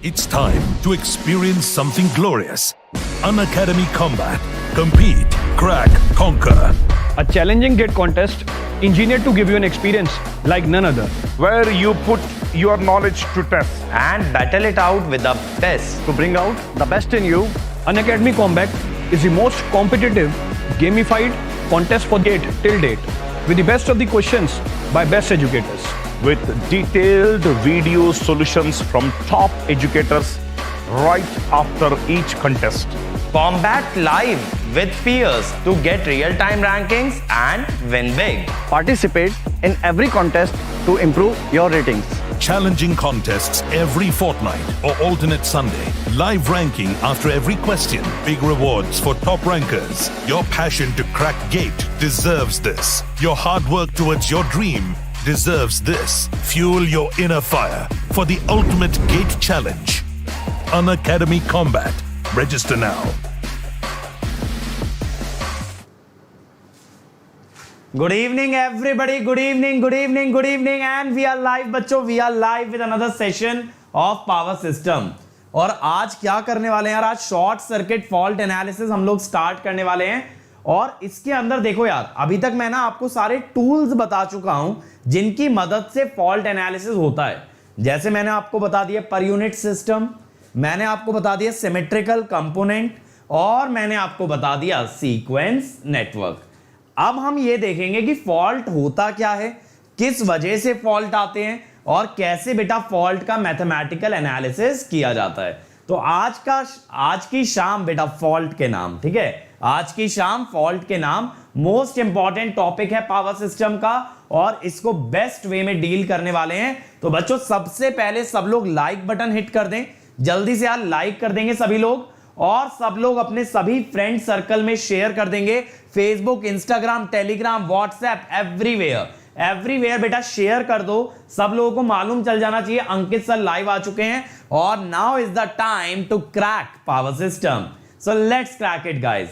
It's time to experience something glorious. Unacademy Combat. Compete, crack, conquer. A challenging gate contest engineered to give you an experience like none other. where you put your knowledge to test. and battle it out with the best. To bring out the best in you, Unacademy Combat is the most competitive, gamified contest for gate till date, with the best of the questions by best educators. With detailed video solutions from top educators right after each contest. Combat live with peers to get real-time rankings and win big. Participate in every contest to improve your ratings. Challenging contests every fortnight or alternate Sunday. Live ranking after every question. Big rewards for top rankers. Your passion to crack gate deserves this. Your hard work towards your dream deserves this. Fuel your inner fire for the ultimate gate challenge. Unacademy Combat. Register now. Good evening everybody, good evening, and we are live बच्चों, we are live with another session of Power System. और आज क्या करने वाले हैं यार, आज short circuit fault analysis हम लोग स्टार्ट करने वाले हैं। और इसके अंदर देखो यार, अभी तक मैं ना आपको सारे टूल्स बता चुका हूं जिनकी मदद से फॉल्ट एनालिसिस होता है। जैसे मैंने आपको बता दिया पर यूनिट सिस्टम, मैंने आपको बता दिया सिमेट्रिकल कंपोनेंट, और मैंने आपको बता दिया सीक्वेंस नेटवर्क। अब हम ये देखेंगे कि फॉल्ट होता क्या है, किस वजह से फॉल्ट आते हैं, और कैसे बेटा फॉल्ट का मैथमेटिकल एनालिसिस किया जाता है। तो आज की शाम बेटा फॉल्ट के नाम, ठीक है, आज की शाम फॉल्ट के नाम मोस्ट इंपॉर्टेंट टॉपिक है पावर सिस्टम का, और इसको बेस्ट वे में डील करने वाले हैं। तो बच्चों सबसे पहले सब लोग लाइक बटन हिट कर दें, जल्दी से यार लाइक कर देंगे सभी लोग, और सब लोग अपने सभी फ्रेंड सर्कल में शेयर कर देंगे। Facebook, Instagram, Telegram, WhatsApp, everywhere बेटा शेयर कर दो। सब लोगों को मालूम चल जाना चाहिए अंकित सर लाइव आ चुके हैं, और now is the time to crack power system. So let's crack it guys.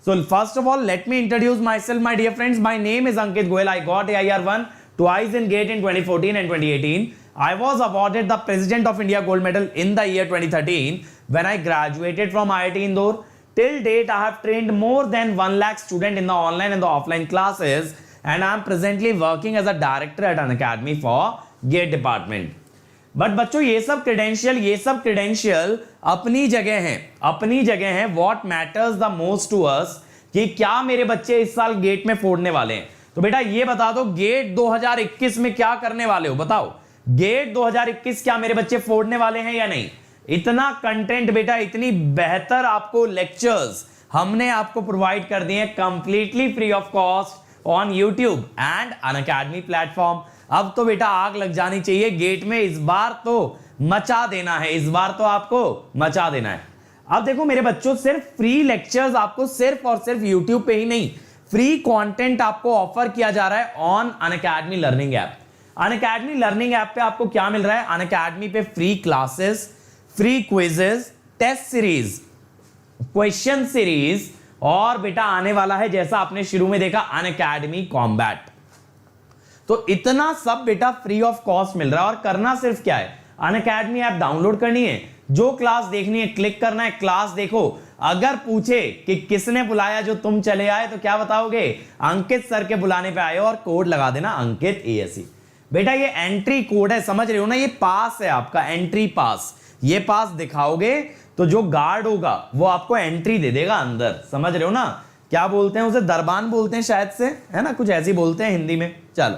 So first of all, let me introduce myself, my dear friends. My name is Ankit Goyal. I got AIR1 twice in GATE in 2014 and 2018. I was awarded the President of India Gold Medal in the year 2013 when I graduated from IIT Indore. Till date, I have trained more than 1 lakh students in the online and the offline classes, and I am presently working as a director at Unacademy for GATE department. But बच्चों ये सब credential अपनी जगह है। What matters the most to us, कि क्या मेरे बच्चे इस साल गेट में फोड़ने वाले हैं। तो बेटा ये बता दो, गेट 2021 में क्या करने वाले हो, बताओ। गेट 2021 क्या मेरे बच्चे फोड़ने वाले हैं या नहीं। इतना कंटेंट बेटा, इतनी बेहतर आपको लेक्चर्स हमने आपको प्रोवाइड कर दिए completely free of cost on YouTube and Unacademy platform. अब तो बेटा आग लग जानी चाहिए गेट में, इस बार तो मचा देना है, इस बार तो आपको मचा देना है। अब देखो मेरे बच्चों, सिर्फ फ्री लेक्चर्स आपको सिर्फ और सिर्फ यूट्यूब पे ही नहीं, फ्री कंटेंट आपको ऑफर किया जा रहा है on Unacademy learning app. Unacademy learning app पे आपको क्या मिल रहा है, अनअकैडमी पे free classes, free quizzes, test series, question series, और बेटा आने वाला है जैसा आपने शुरू में देखा अनअकैडमी कॉम्बैट। तो इतना सब बेटा फ्री ऑफ कॉस्ट मिल रहा है। और करना सिर्फ क्या है, अनअकैडमी ऐप डाउनलोड करनी है, जो क्लास देखनी है क्लिक करना है, क्लास देखो। अगर पूछे कि किसने बुलाया जो तुम चले आए, तो क्या बताओगे, अंकित सर के बुलाने पे आए हो, और कोड लगा देना अंकित ASE। बेटा ये एंट्री कोड है, समझ रहे हो ना, ये पास है आपका, एंट्री पास। ये पास दिखाओगे तो जो गार्ड होगा वो आपको एंट्री दे देगा अंदर, समझ रहे हो ना। क्या बोलते हैं उसे, दरबान बोलते हैं शायद से, है ना, कुछ ऐसी बोलते हैं हिंदी में। चलो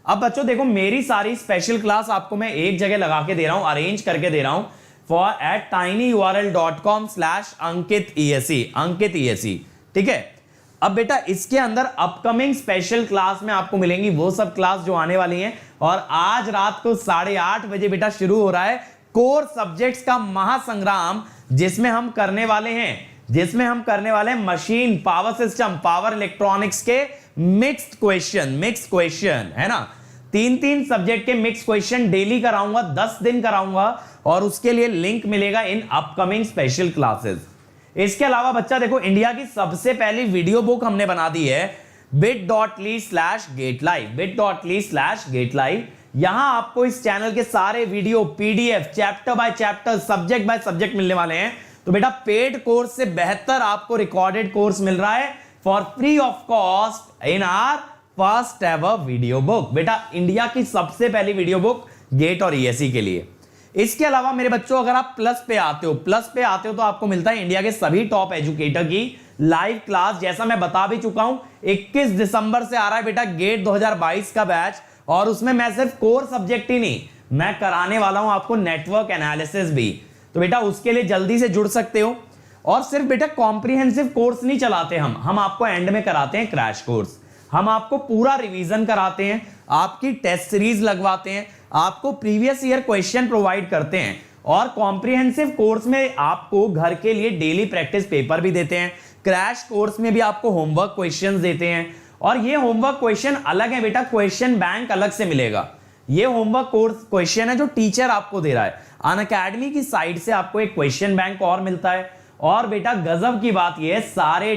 अब बच्चों देखो, मेरी सारी स्पेशल क्लास आपको मैं एक जगह लगा के दे रहा हूं, अरेंज करके दे रहा हूं फॉर एट tinyurl.com/अंकित ASE, ठीक है। अब बेटा इसके अंदर अपकमिंग स्पेशल क्लास में आपको मिलेंगी वो सब क्लास जो आने वाली हैं। और आज रात को 8:30 बजे बेटा शुरू हो रहा है कोर सब्जेक्ट्स का महासंग्राम, जिसमें हम करने वाले हैं machine, power system, power electronics के मिक्स्ड क्वेश्चन, है ना। 3 सब्जेक्ट के मिक्स क्वेश्चन डेली कराऊंगा, 10 दिन कराऊंगा, और उसके लिए लिंक मिलेगा इन अपकमिंग स्पेशल क्लासेस। इसके अलावा बच्चा देखो, इंडिया की सबसे पहली वीडियो बुक हमने बना दी है bit.ly/gatelive। यहां आपको इस चैनल के सारे video, PDF, chapter by chapter, subject by subject मिलने वाले हैं। तो बेटा पेड कोर्स से बेहतर आपको रिकॉर्डेड कोर्स मिल रहा है for free of cost in our first ever video book. बेटा इंडिया की सबसे पहली वीडियो बुक गेट और ईएससी के लिए। इसके अलावा मेरे बच्चों अगर आप प्लस पे आते हो तो आपको मिलता है इंडिया के सभी टॉप एजुकेटर की लाइव क्लास। जैसा मैं बता भी चुका हूं 21 दिसंबर से आ रहा है बेटा गेट 2022 का बैच, और उसमें मैं सिर्फ कोर सब्जेक्ट ही नहीं, मैं कराने वाला हूं आपको नेटवर्क एनालिसिस भी। तो बेटा उसके लिए जल्दी से जुड़ सकते हो। और सिर्फ बेटा कॉम्प्रिहेंसिव कोर्स नहीं चलाते हम आपको एंड में कराते हैं क्रैश कोर्स। हम आपको पूरा रिवीजन कराते हैं, आपकी टेस्ट सीरीज लगवाते हैं, आपको प्रीवियस ईयर क्वेश्चन प्रोवाइड करते हैं, और कॉम्प्रिहेंसिव कोर्स में आपको घर के लिए डेली प्रैक्टिस पेपर भी देते हैं। क्रैश कोर्स में भी आपको होमवर्क क्वेश्चंस देते हैं, और ये होमवर्क क्वेश्चन अलग है बेटा, क्वेश्चन बैंक अलग से मिलेगा। ये होमवर्क कोर्स क्वेश्चन है जो टीचर आपको दे रहा है। अनअकैडमी की साइड से आपको एक क्वेश्चन बैंक और मिलता है। और बेटा गजब की बात ये है, सारे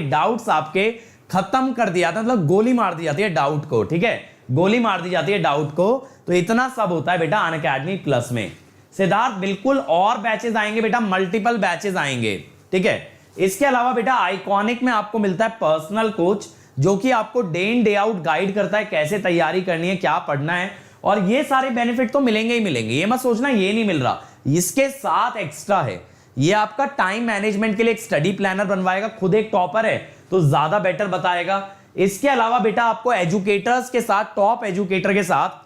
डाउट्स आपके खत्म कर दिया था, मतलब गोली मार दी जाती है डाउट को, ठीक है, गोली मार दी जाती है डाउट को। तो इतना सब होता है बेटा अनअकैडमी प्लस में। सिद्धार्थ बिल्कुल और बैचेस आएंगे बेटा, मल्टीपल बैचेस आएंगे, ठीक है। इसके अलावा बेटा आइकॉनिक में आपको मिलता है पर्सनल कोच, जो कि आपको day in day out guide करता है कैसे तैयारी करनी है, क्या पढ़ना है। और ये सारे बेनिफिट तो मिलेंगे ही मिलेंगे, ये मत सोचना ये नहीं मिल रहा। इसके साथ एक्स्ट्रा है, ये आपका टाइम मैनेजमेंट के लिए एक स्टडी प्लानर बनवाएगा, खुद एक टॉपर है तो ज्यादा बेटर बताएगा। इसके अलावा बेटा आपको एजुकेटर्स के साथ, टॉप एजुकेटर के साथ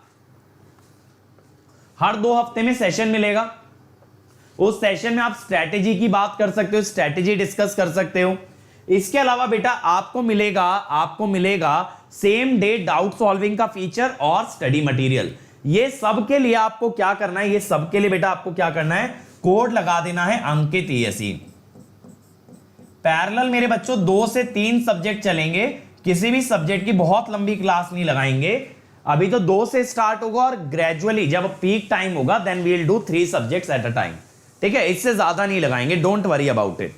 हर 2 हफ्ते में सेशन मिलेगा। उस सेशन में आप स्ट्रेटेजी की बात कर सकते हो, स्ट्रेटेजी डिस्कस कर सकते हो। इसके अलावा बेटा आपको मिलेगा सेम डे डाउट सॉल्विंग का फीचर और स्टडी मटेरियल। ये सब के लिए आपको क्या करना है, ये सब के लिए बेटा आपको क्या करना है, कोड लगा देना है अंकित ईएससी। पैरेलल मेरे बच्चों 2 से 3 सब्जेक्ट चलेंगे, किसी भी सब्जेक्ट की बहुत लंबी क्लास नहीं लगाएंगे। अभी तो 2 से स्टार्ट होगा, और ग्रेजुअली जब पीक टाइम होगा then we will do 3 subjects at a time, ठीक है। इससे ज्यादा नहीं लगाएंगे, डोंट वरी अबाउट इट,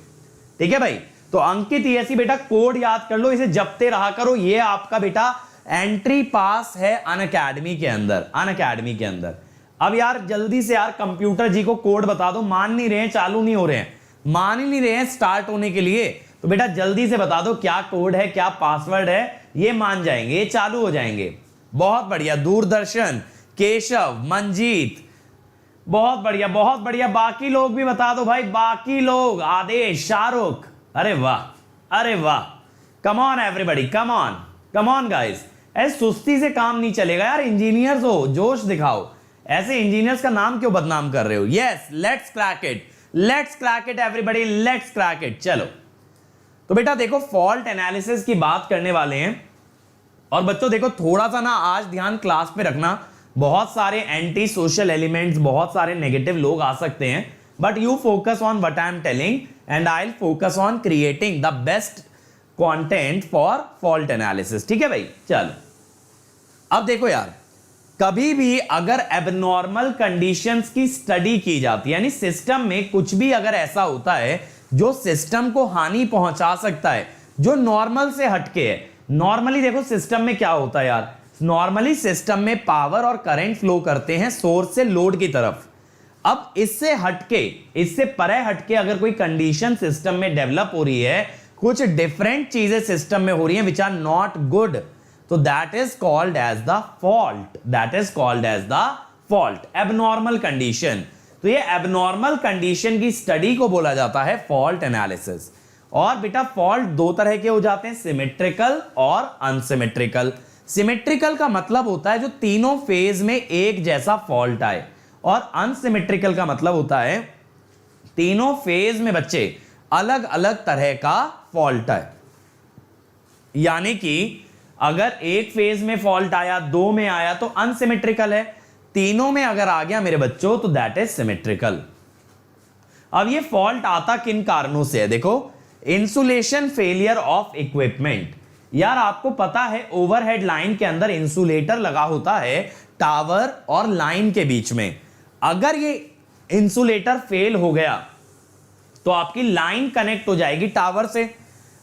ठीक है भाई। तो अंकित ईएससी बेटा कोड याद कर लो, इसे जपते रहा करो। ये आपका बेटा एंट्री पास है अनअकैडमी के अंदर। अब यार जल्दी से यार कंप्यूटर जी को कोड बता दो, मान नहीं रहे हैं, चालू नहीं हो रहे हैं, मान ही नहीं रहे हैं स्टार्ट होने के लिए। तो बेटा जल्दी से बता दो क्या कोड है, क्या पासवर्ड है, ये मान जाएंगे, ये चालू हो जाएंगे। बहुत बढ़िया, दूरदर्शन, केशव, मंजीत, बहुत बढ़िया। बाकी लोग भी बता दो भाई, बाकी लोग, आदेश, शाहरुख, अरे वाह, come on everybody, come on guys. ऐसे सुस्ती से काम नहीं चलेगा यार, इंजीनियर्स हो, जोश दिखाओ। ऐसे इंजीनियर्स का नाम क्यों बदनाम कर रहे हो। Yes, let's crack it everybody, let's crack it. चलो तो बेटा देखो फॉल्ट एनालिसिस की बात करने वाले हैं। और बच्चों देखो थोड़ा सा ना आज ध्यान क्लास पे रखना, बहुत सारे एंटी सोशल एलिमेंट्स, बहुत सारे नेगेटिव लोग आ सकते हैं, but you focus on what I am telling and I will focus on creating the best content for fault analysis, ठीक है भाई। चलो अब देखो यार, कभी भी अगर एबनॉर्मल कंडीशंस की स्टडी की जाती है, यानी सिस्टम में कुछ भी अगर ऐसा होता है जो सिस्टम को हानि पहुंचा सकता है, जो नॉर्मल से हटके है। नॉर्मली देखो सिस्टम में क्या होता है यार, नॉर्मली सिस्टम में पावर और करंट फ्लो करते हैं सोर्स से लोड की तरफ। अब इससे हटके, इससे परे हटके अगर कोई कंडीशन सिस्टम में डेवलप हो रही है, कुछ डिफरेंट चीजें सिस्टम में हो रही हैं विच आर नॉट गुड, तो that is called as the fault, abnormal condition. तो ये एबनॉर्मल कंडीशन की स्टडी को बोला जाता है फॉल्ट एनालिसिस। और बेटा फॉल्ट 2 तरह के हो जाते हैं, सिमेट्रिकल और अनसिमेट्रिकल। सिमेट्रिकल का मतलब होता है जो तीनों फेज में एक जैसा फॉल्ट आए, और अनसिमेट्रिकल का मतलब होता है तीनों फेज में बच्चे अलग अलग तरह का फॉल्ट आए। यानी कि अगर एक फेज में फॉल्ट आया, 2 में आया तो अनसिमेट्रिकल है, तीनों में अगर आ गया मेरे बच्चों तो दैट इज सिमेट्रिकल। अब ये फॉल्ट आता किन कारणों से है, देखो इंसुलेशन फेलियर ऑफ इक्विपमेंट। यार आपको पता है ओवरहेड लाइन के अंदर इंसुलेटर लगा होता है टावर और लाइन के बीच में। अगर ये इंसुलेटर फेल हो गया तो आपकी लाइन कनेक्ट हो जाएगी टावर से।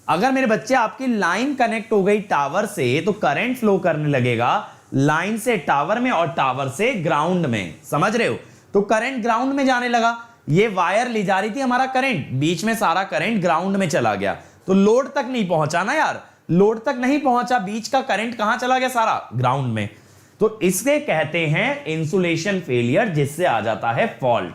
अगर मेरे बच्चे आपकी लाइन कनेक्ट हो गई टावर से तो करंट फ्लो करने लगेगा, लाइन से टावर में और टावर से ग्राउंड में, समझ रहे हो? तो करंट ग्राउंड में जाने लगा, ये वायर ले जा रही थी हमारा करंट, बीच में सारा करंट ग्राउंड में चला गया, तो लोड तक नहीं पहुंचा ना यार, लोड तक नहीं पहुंचा, बीच का करंट कहां चला गया? सारा ग्राउंड में। तो इसे कहते हैं इंसुलेशन फेलियर, जिससे आ जाता है फॉल्ट।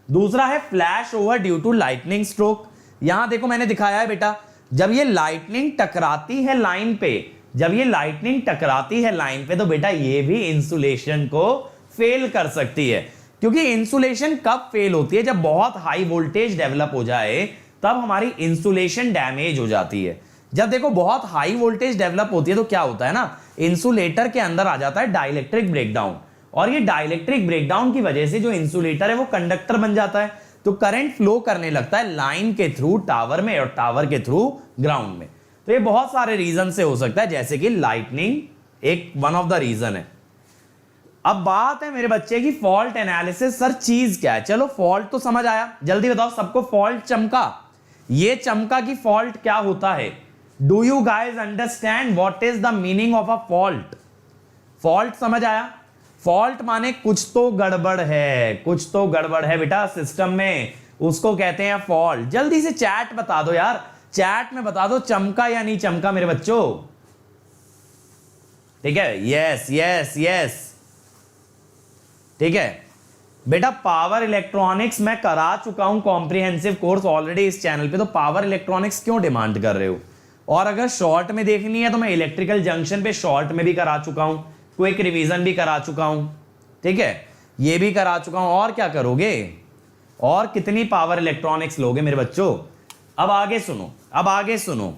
दूसरा है flash over due to lightning stroke. यहां देखो मैंने दिखाया है बेटा, जब ये लाइटनिंग टकराती है लाइन पे, जब ये लाइटनिंग टकराती है लाइन पे, तो बेटा ये भी इंसुलेशन को फेल कर सकती है। क्योंकि इंसुलेशन कब फेल होती है? जब बहुत हाई वोल्टेज डेवलप हो जाए, तब हमारी इंसुलेशन डैमेज हो जाती है। जब देखो बहुत हाई वोल्टेज डेवलप होती है तो क्या होता है ना, इंसुलेटर के अंदर आ जाता है डाइलेक्ट्रिक ब्रेकडाउन, और ये डाइलेक्ट्रिक ब्रेकडाउन की वजह से जो इंसुलेटर है वो कंडक्टर बन जाता है, तो करंट फ्लो करने लगता है लाइन के थ्रू टावर में और टावर के थ्रू ग्राउंड में। तो ये बहुत सारे रीजन से हो सकता है, जैसे कि लाइटनिंग एक वन ऑफ द रीजन है। अब बात है मेरे बच्चे की फॉल्ट एनालिसिस। सर चीज क्या है? चलो फॉल्ट तो समझ आया, जल्दी बताओ सबको, फॉल्ट चमका, ये चमका की फॉल्ट क्या होता है? Do you guys understand what is the meaning of a fault? Fault समझ आया? फॉल्ट माने कुछ तो गड़बड़ है, कुछ तो गड़बड़ है बेटा सिस्टम में, उसको कहते हैं फॉल्ट। जल्दी से चैट बता दो यार, चैट में बता दो चमका या नहीं चमका मेरे बच्चों, ठीक है? यस यस यस, ठीक है बेटा। पावर इलेक्ट्रॉनिक्स मैं करा चुका हूं कॉम्प्रिहेंसिव कोर्स ऑलरेडी इस चैनल पे, तो पावर इलेक्ट्रॉनिक्स क्यों डिमांड कर रहे हो? और अगर शॉर्ट में देखनी है तो मैं इलेक्ट्रिकल जंक्शन पे शॉर्ट में भी करा चुका हूं, क्विक रिवीजन भी करा चुका हूं, ठीक है, ये भी करा चुका हूं। और क्या करोगे? और कितनी पावर इलेक्ट्रॉनिक्स लोगे मेरे बच्चों? अब आगे सुनो, अब आगे सुनो,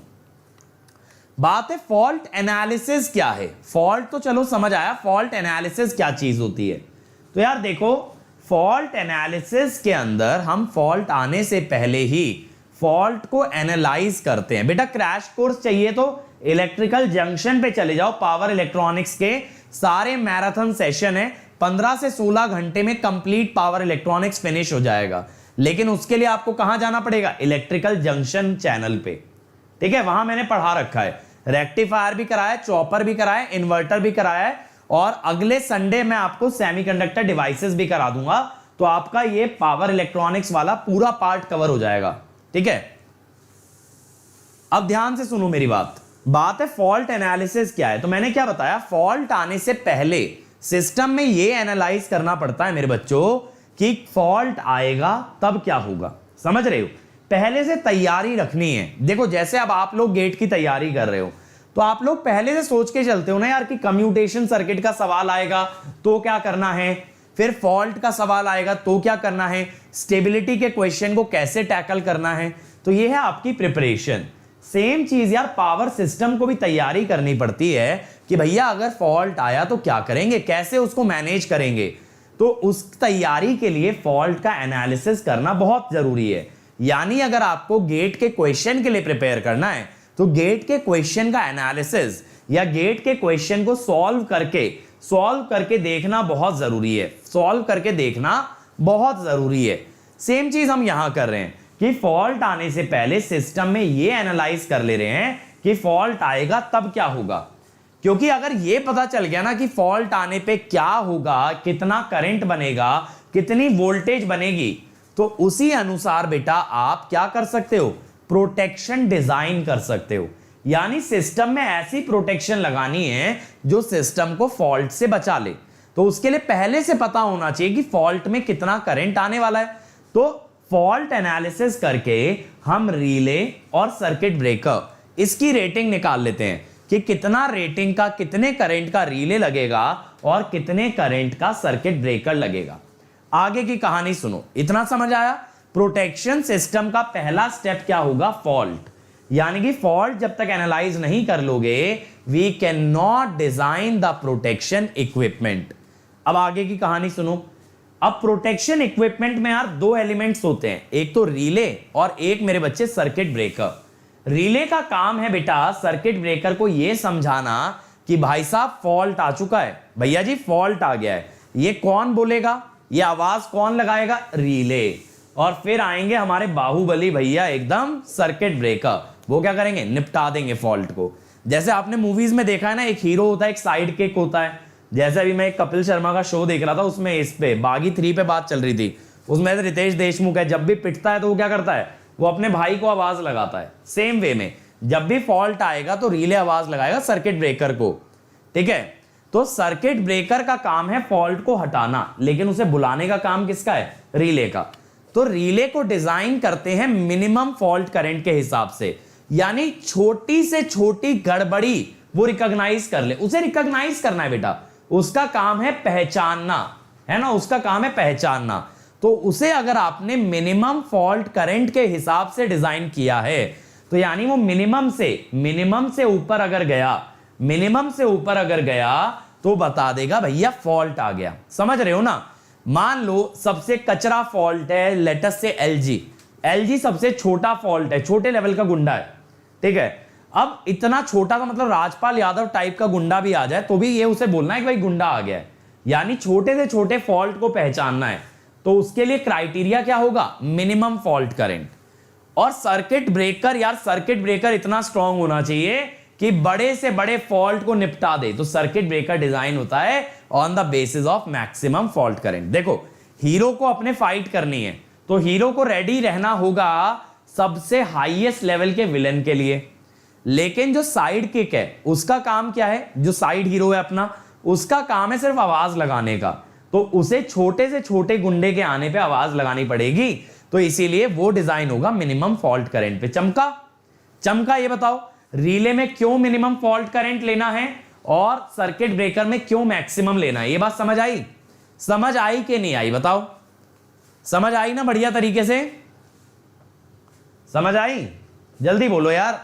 बात है फॉल्ट एनालिसिस क्या है। फॉल्ट तो चलो समझ आया, फॉल्ट एनालिसिस क्या चीज होती है? तो यार देखो, फॉल्ट एनालिसिस के अंदर हम फॉल्ट आने से पहले ही फॉल्ट को एनालाइज करते हैं। बेटा क्रैश कोर्स चाहिए तो इलेक्ट्रिकल जंक्शन पे चले जाओ, पावर इलेक्ट्रॉनिक्स के सारे मैराथन सेशन है, 15 से 16 घंटे में कंप्लीट पावर इलेक्ट्रॉनिक्स फिनिश हो जाएगा। लेकिन उसके लिए आपको कहां जाना पड़ेगा? इलेक्ट्रिकल जंक्शन चैनल पे, ठीक है, वहां मैंने पढ़ा रखा है। रेक्टिफायर भी कराया, चॉपर भी कराया, इन्वर्टर भी कराया है, और अगले संडे मैं आपको सेमीकंडक्टर डिवाइसेस भी करा दूंगा, तो आपका ये पावर इलेक्ट्रॉनिक्स वाला पूरा पार्ट कवर हो जाएगा, ठीक है? अब ध्यान से सुनो मेरी बात है फॉल्ट एनालिसिस क्या है। तो मैंने क्या बताया, फॉल्ट आने से पहले सिस्टम में ये एनालाइज करना पड़ता है मेरे बच्चों कि फॉल्ट आएगा तब क्या होगा, समझ रहे हो? पहले से तैयारी रखनी है। देखो जैसे अब आप लोग गेट की तैयारी कर रहे हो, तो आप लोग पहले से सोच के चलते हो ना यार कि कम्यूटेशन सर्किट का सवाल आएगा तो क्या करना है, फिर फॉल्ट का सवाल आएगा तो क्या करना है, स्टेबिलिटी के क्वेश्चन को कैसे टैकल करना है। तो ये है आपकी प्रिपरेशन। सेम चीज यार पावर सिस्टम को भी तैयारी करनी पड़ती है कि भैया अगर फॉल्ट आया तो क्या करेंगे, कैसे उसको मैनेज करेंगे। तो उस तैयारी के लिए फॉल्ट का एनालिसिस करना बहुत जरूरी है। यानी अगर आपको गेट के क्वेश्चन के लिए प्रिपेयर करना है तो गेट के क्वेश्चन का एनालिसिस या गेट के क्वेश्चन को सॉल्व करके देखना बहुत जरूरी है, सॉल्व करके देखना बहुत जरूरी है। सेम चीज हम यहां कर रहे हैं कि फॉल्ट आने से पहले सिस्टम में ये एनालाइज कर ले रहे हैं कि फॉल्ट आएगा तब क्या होगा। क्योंकि अगर ये पता चल गया ना कि फॉल्ट आने पे क्या होगा, कितना करंट बनेगा, कितनी वोल्टेज बनेगी, तो उसी अनुसार बेटा आप क्या कर सकते हो, प्रोटेक्शन डिजाइन कर सकते हो। यानी सिस्टम में ऐसी प्रोटेक्शन लगानी है जो सिस्टम को फॉल्ट से बचा ले। तो उसके लिए पहले से पता होना चाहिए कि फॉल्ट में कितना करंट आने वाला है। तो फॉल्ट एनालिसिस करके हम रिले और सर्किट ब्रेकर इसकी रेटिंग निकाल लेते हैं कि कितना रेटिंग का, कितने करंट का रिले लगेगा और कितने करंट का सर्किट ब्रेकर लगेगा। आगे की कहानी सुनो, इतना समझ आया? प्रोटेक्शन सिस्टम का पहला स्टेप क्या होगा, फॉल्ट। यानी कि फॉल्ट जब तक एनालाइज नहीं कर लोगे, we can not design the protection equipment. अब आगे की कहानी सुनो। अब प्रोटेक्शन इक्विपमेंट में यार दो एलिमेंट्स होते हैं, एक तो रिले और एक मेरे बच्चे सर्किट ब्रेकर। रिले का काम है बेटा सर्किट ब्रेकर को यह समझाना कि भाई साहब फॉल्ट आ चुका है, भैया जी फॉल्ट आ गया है। ये कौन बोलेगा, ये आवाज कौन लगाएगा, रिले। और फिर आएंगे हमारे बाहुबली भैया एकदम सर्किट ब्रेकर, वो क्या करेंगे, निपटा देंगे फॉल्ट को। जैसे आपने मूवीज में देखा है ना, एक हीरो होता है, एक साइड किक होता है, जैसे अभी मैं एक कपिल शर्मा का शो देख रहा था, उसमें इस पे बागी 3 पे बात चल रही थी, उसमें से रितेश देशमुख है, जब भी पिटता है तो वो क्या करता है, वो अपने भाई को आवाज लगाता है। सेम वे में जब भी फॉल्ट आएगा तो रिले आवाज लगाएगा सर्किट ब्रेकर को, ठीक है। तो सर्किट ब्रेकर का काम है फॉल्ट को हटाना, लेकिन उसे बुलाने का काम किसका है, रिले का। तो रिले को डिजाइन करते हैं मिनिमम फॉल्ट करंट के हिसाब से, यानी छोटी से छोटी गड़बड़ी वो रिकॉग्नाइज कर ले, उसे रिकॉग्नाइज करना है बेटा, उसका काम है पहचानना, है ना, उसका काम है पहचानना। तो उसे अगर आपने मिनिमम फॉल्ट करंट के हिसाब से डिजाइन किया है, तो यानी वो मिनिमम से ऊपर अगर गया, मिनिमम से ऊपर अगर गया तो बता देगा भैया फॉल्ट आ गया। समझ रहे हो ना। मान लो सबसे कचरा फॉल्ट है, लेटस से एलजी सबसे छोटा फॉल्ट है, छोटे लेवल का गुंडा है, ठीक है। अब इतना छोटा का मतलब राजपाल यादव टाइप का गुंडा भी आ जाए तो भी ये उसे बोलना है कि भाई गुंडा आ गया है, यानी छोटे से छोटे फॉल्ट को पहचानना है। तो उसके लिए क्राइटेरिया क्या होगा, मिनिमम फॉल्ट करंट। और सर्किट ब्रेकर, यार सर्किट ब्रेकर इतना स्ट्रांग होना चाहिए कि बड़े से बड़े फॉल्ट को निपटा दे। तो सर्किट ब्रेकर डिजाइन होता है on the basis of maximum fault current. देखो हीरो को अपने फाइट करनी है तो हीरो को रेडी रहना होगा सबसे हाईएस्ट लेवल के विलेन के लिए, लेकिन जो साइड किक है उसका काम क्या है, जो साइड हीरो है अपना, उसका काम है सिर्फ आवाज लगाने का। तो उसे छोटे से छोटे गुंडे के आने पे आवाज लगानी पड़ेगी, तो इसीलिए वो डिजाइन होगा मिनिमम फॉल्ट करंट पे। चमका ये बताओ रिले में क्यों मिनिमम फॉल्ट करंट लेना है और सर्किट ब्रेकर में क्यों मैक्सिमम लेना है। ये बात समझ आई कि नहीं आई, बताओ। समझ आई ना बढ़िया तरीके से, समझ आई? जल्दी बोलो यार,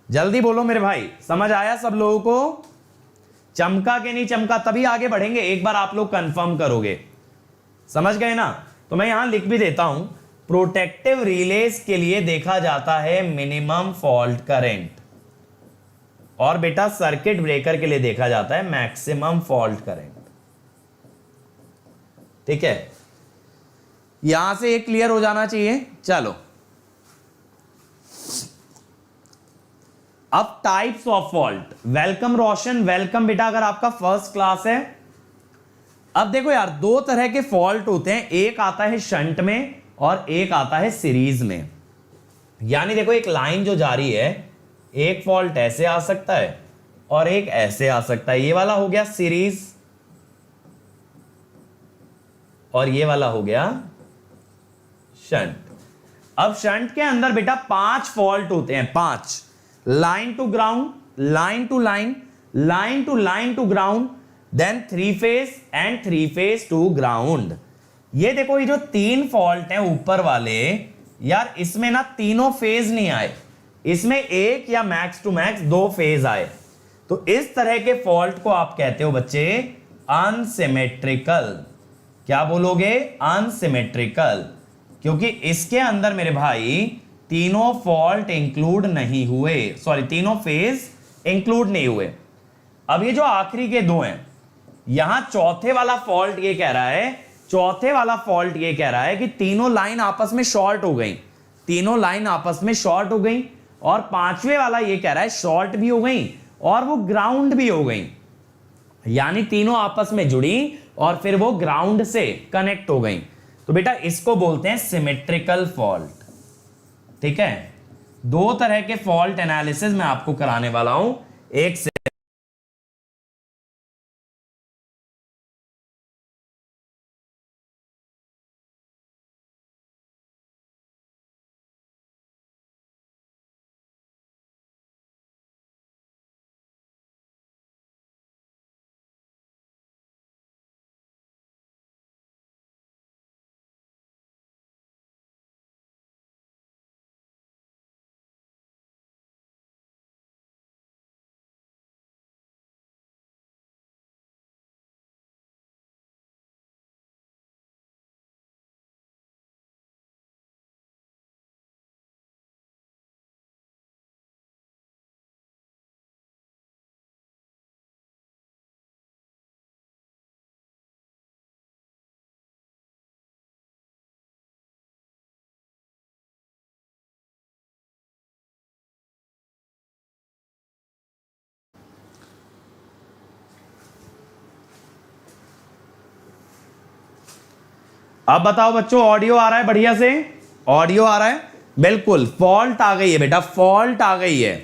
जल्दी बोलो मेरे भाई, समझ आया सब लोगों को? चमका के नहीं चमका, तभी आगे बढ़ेंगे, एक बार आप लोग कंफर्म करोगे। समझ गए ना। तो मैं यहां लिख भी देता हूं, प्रोटेक्टिव रिलेज के लिए देखा जाता है मिनिमम फॉल्ट करंट, और बेटा सर्किट ब्रेकर के लिए देखा जाता है मैक्सिमम फॉल्ट करंट, ठीक है। यहां से एक क्लियर हो जाना चाहिए। चलो अब types of fault. Welcome Roshan, welcome बेटा, अगर आपका फर्स्ट क्लास है। अब देखो यार, दो तरह के फॉल्ट होते हैं, एक आता है शंट में और एक आता है सीरीज में। यानी देखो एक लाइन जो जा रही है, एक फॉल्ट ऐसे आ सकता है और एक ऐसे आ सकता है। ये वाला हो गया सीरीज और ये वाला हो गया शंट। अब शंट के अंदर बेटा 5 फॉल्ट होते हैं, 5। Line to ground, line to line, line to line to ground, then 3 phase and 3 phase to ground. ये देखो ये जो 3 फॉल्ट हैं ऊपर वाले, यार इसमें ना तीनों फेज नहीं आए, इसमें एक या मैक्स टू मैक्स 2 फेज आए। तो इस तरह के फॉल्ट को आप कहते हो बच्चे अनसिमेट्रिकल। क्या बोलोगे? अनसिमेट्रिकल, क्योंकि इसके अंदर मेरे भाई तीनों फॉल्ट इंक्लूड नहीं हुए, सॉरी तीनों फेज इंक्लूड नहीं हुए। अब ये जो आखिरी के 2 हैं, यहां चौथे वाला फॉल्ट ये कह रहा है, चौथे वाला फॉल्ट ये कह रहा है कि तीनों लाइन आपस में शॉर्ट हो गई, तीनों लाइन आपस में शॉर्ट हो गई। और पांचवे वाला ये कह रहा है शॉर्ट भी हो गई और वो ग्राउंड भी हो गई, यानी तीनों आपस में जुड़ी और फिर वो ग्राउंड से कनेक्ट हो गई। तो बेटा इसको बोलते हैं सिमेट्रिकल फॉल्ट, ठीक है। 2 तरह के फॉल्ट एनालिसिस मैं आपको कराने वाला हूं, एक अब बताओ बच्चों, ऑडियो आ रहा है बढ़िया से? ऑडियो आ रहा है? बिल्कुल, फॉल्ट आ गई है बेटा, फॉल्ट आ गई है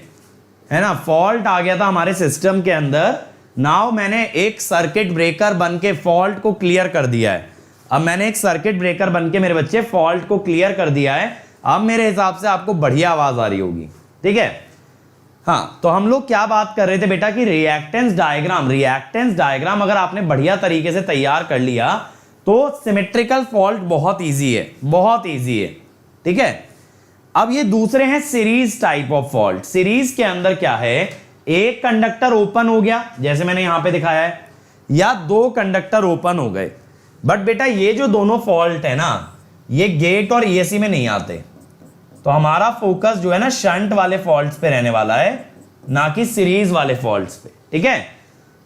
ना, फॉल्ट आ गया था हमारे सिस्टम के अंदर। नाउ मैंने एक सर्किट ब्रेकर बन के फॉल्ट को क्लियर कर दिया है। अब मैंने एक सर्किट ब्रेकर बन के मेरे बच्चे फॉल्ट को क्लियर कर दिया है। अब मेरे हिसाब से आपको बढ़िया आवाज आ रही होगी, ठीक है? हाँ, तो हम लोग क्या बात कर रहे थे बेटा कि रिएक्टेंस डायग्राम अगर आपने बढ़िया तरीके से तैयार कर लिया तो सिमेट्रिकल फॉल्ट बहुत इजी है, ठीक है? अब ये दूसरे हैं series type of fault. Series के अंदर क्या है, एक कंडक्टर ओपन हो गया जैसे मैंने यहां पे दिखाया है, या दो कंडक्टर ओपन हो गए। बट बेटा ये जो दोनों फॉल्ट है ना, ये गेट और ईएससी में नहीं आते। तो हमारा फोकस जो है ना शंट वाले फॉल्ट्स पे रहने वाला है, ना कि सीरीज वाले फॉल्ट्स पे, ठीक है?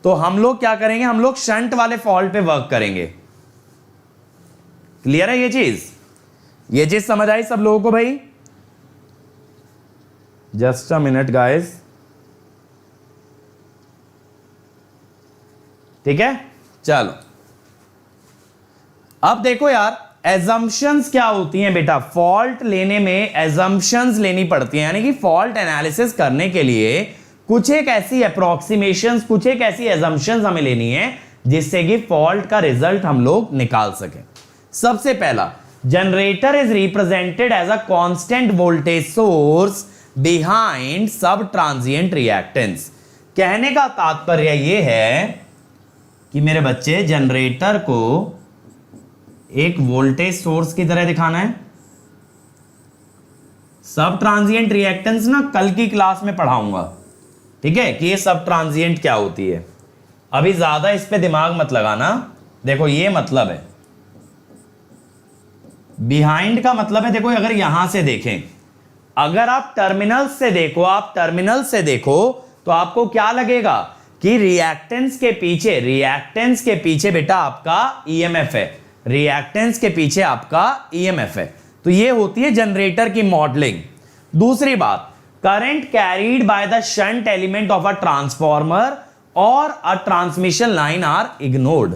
तो हम लोग क्या करेंगे, हम लोग शंट वाले फॉल्ट पे वर्क करेंगे। क्लियर है ये चीज समझ आई सब लोगों को भाई? जस्ट अ मिनट गाइस, ठीक है? चलो अब देखो यार, एजम्पशंस क्या होती हैं बेटा? फॉल्ट लेने में एजम्पशंस लेनी पड़ती हैं, यानी कि फॉल्ट एनालिसिस करने के लिए कुछ एक ऐसी अप्रोक्सीमेशंस, कुछ एक ऐसी एजम्पशंस हमें लेनी है जिससे कि फॉल्ट का रिजल्ट हम लोग निकाल सकें। सबसे पहला, generator is represented as a constant voltage source behind sub transient reactance. कहने का तात्पर्य यह है कि मेरे बच्चे जनरेटर को एक वोल्टेज सोर्स की तरह दिखाना है। सब ट्रांजिएंट रिएक्टेंस ना कल की क्लास में पढ़ाऊंगा, ठीक है, कि ये सब ट्रांजिएंट क्या होती है। अभी ज्यादा इस पे दिमाग मत लगाना। देखो ये मतलब है, बिहाइंड का मतलब है, देखो अगर यहां से देखें, अगर आप टर्मिनल से देखो तो आपको क्या लगेगा कि रिएक्टेंस के पीछे बेटा आपका ईएमएफ है, रिएक्टेंस के पीछे आपका ईएमएफ है। तो ये होती है जनरेटर की मॉडलिंग। दूसरी बात, current carried by the shunt element of a transformer और a transmission line are ignored.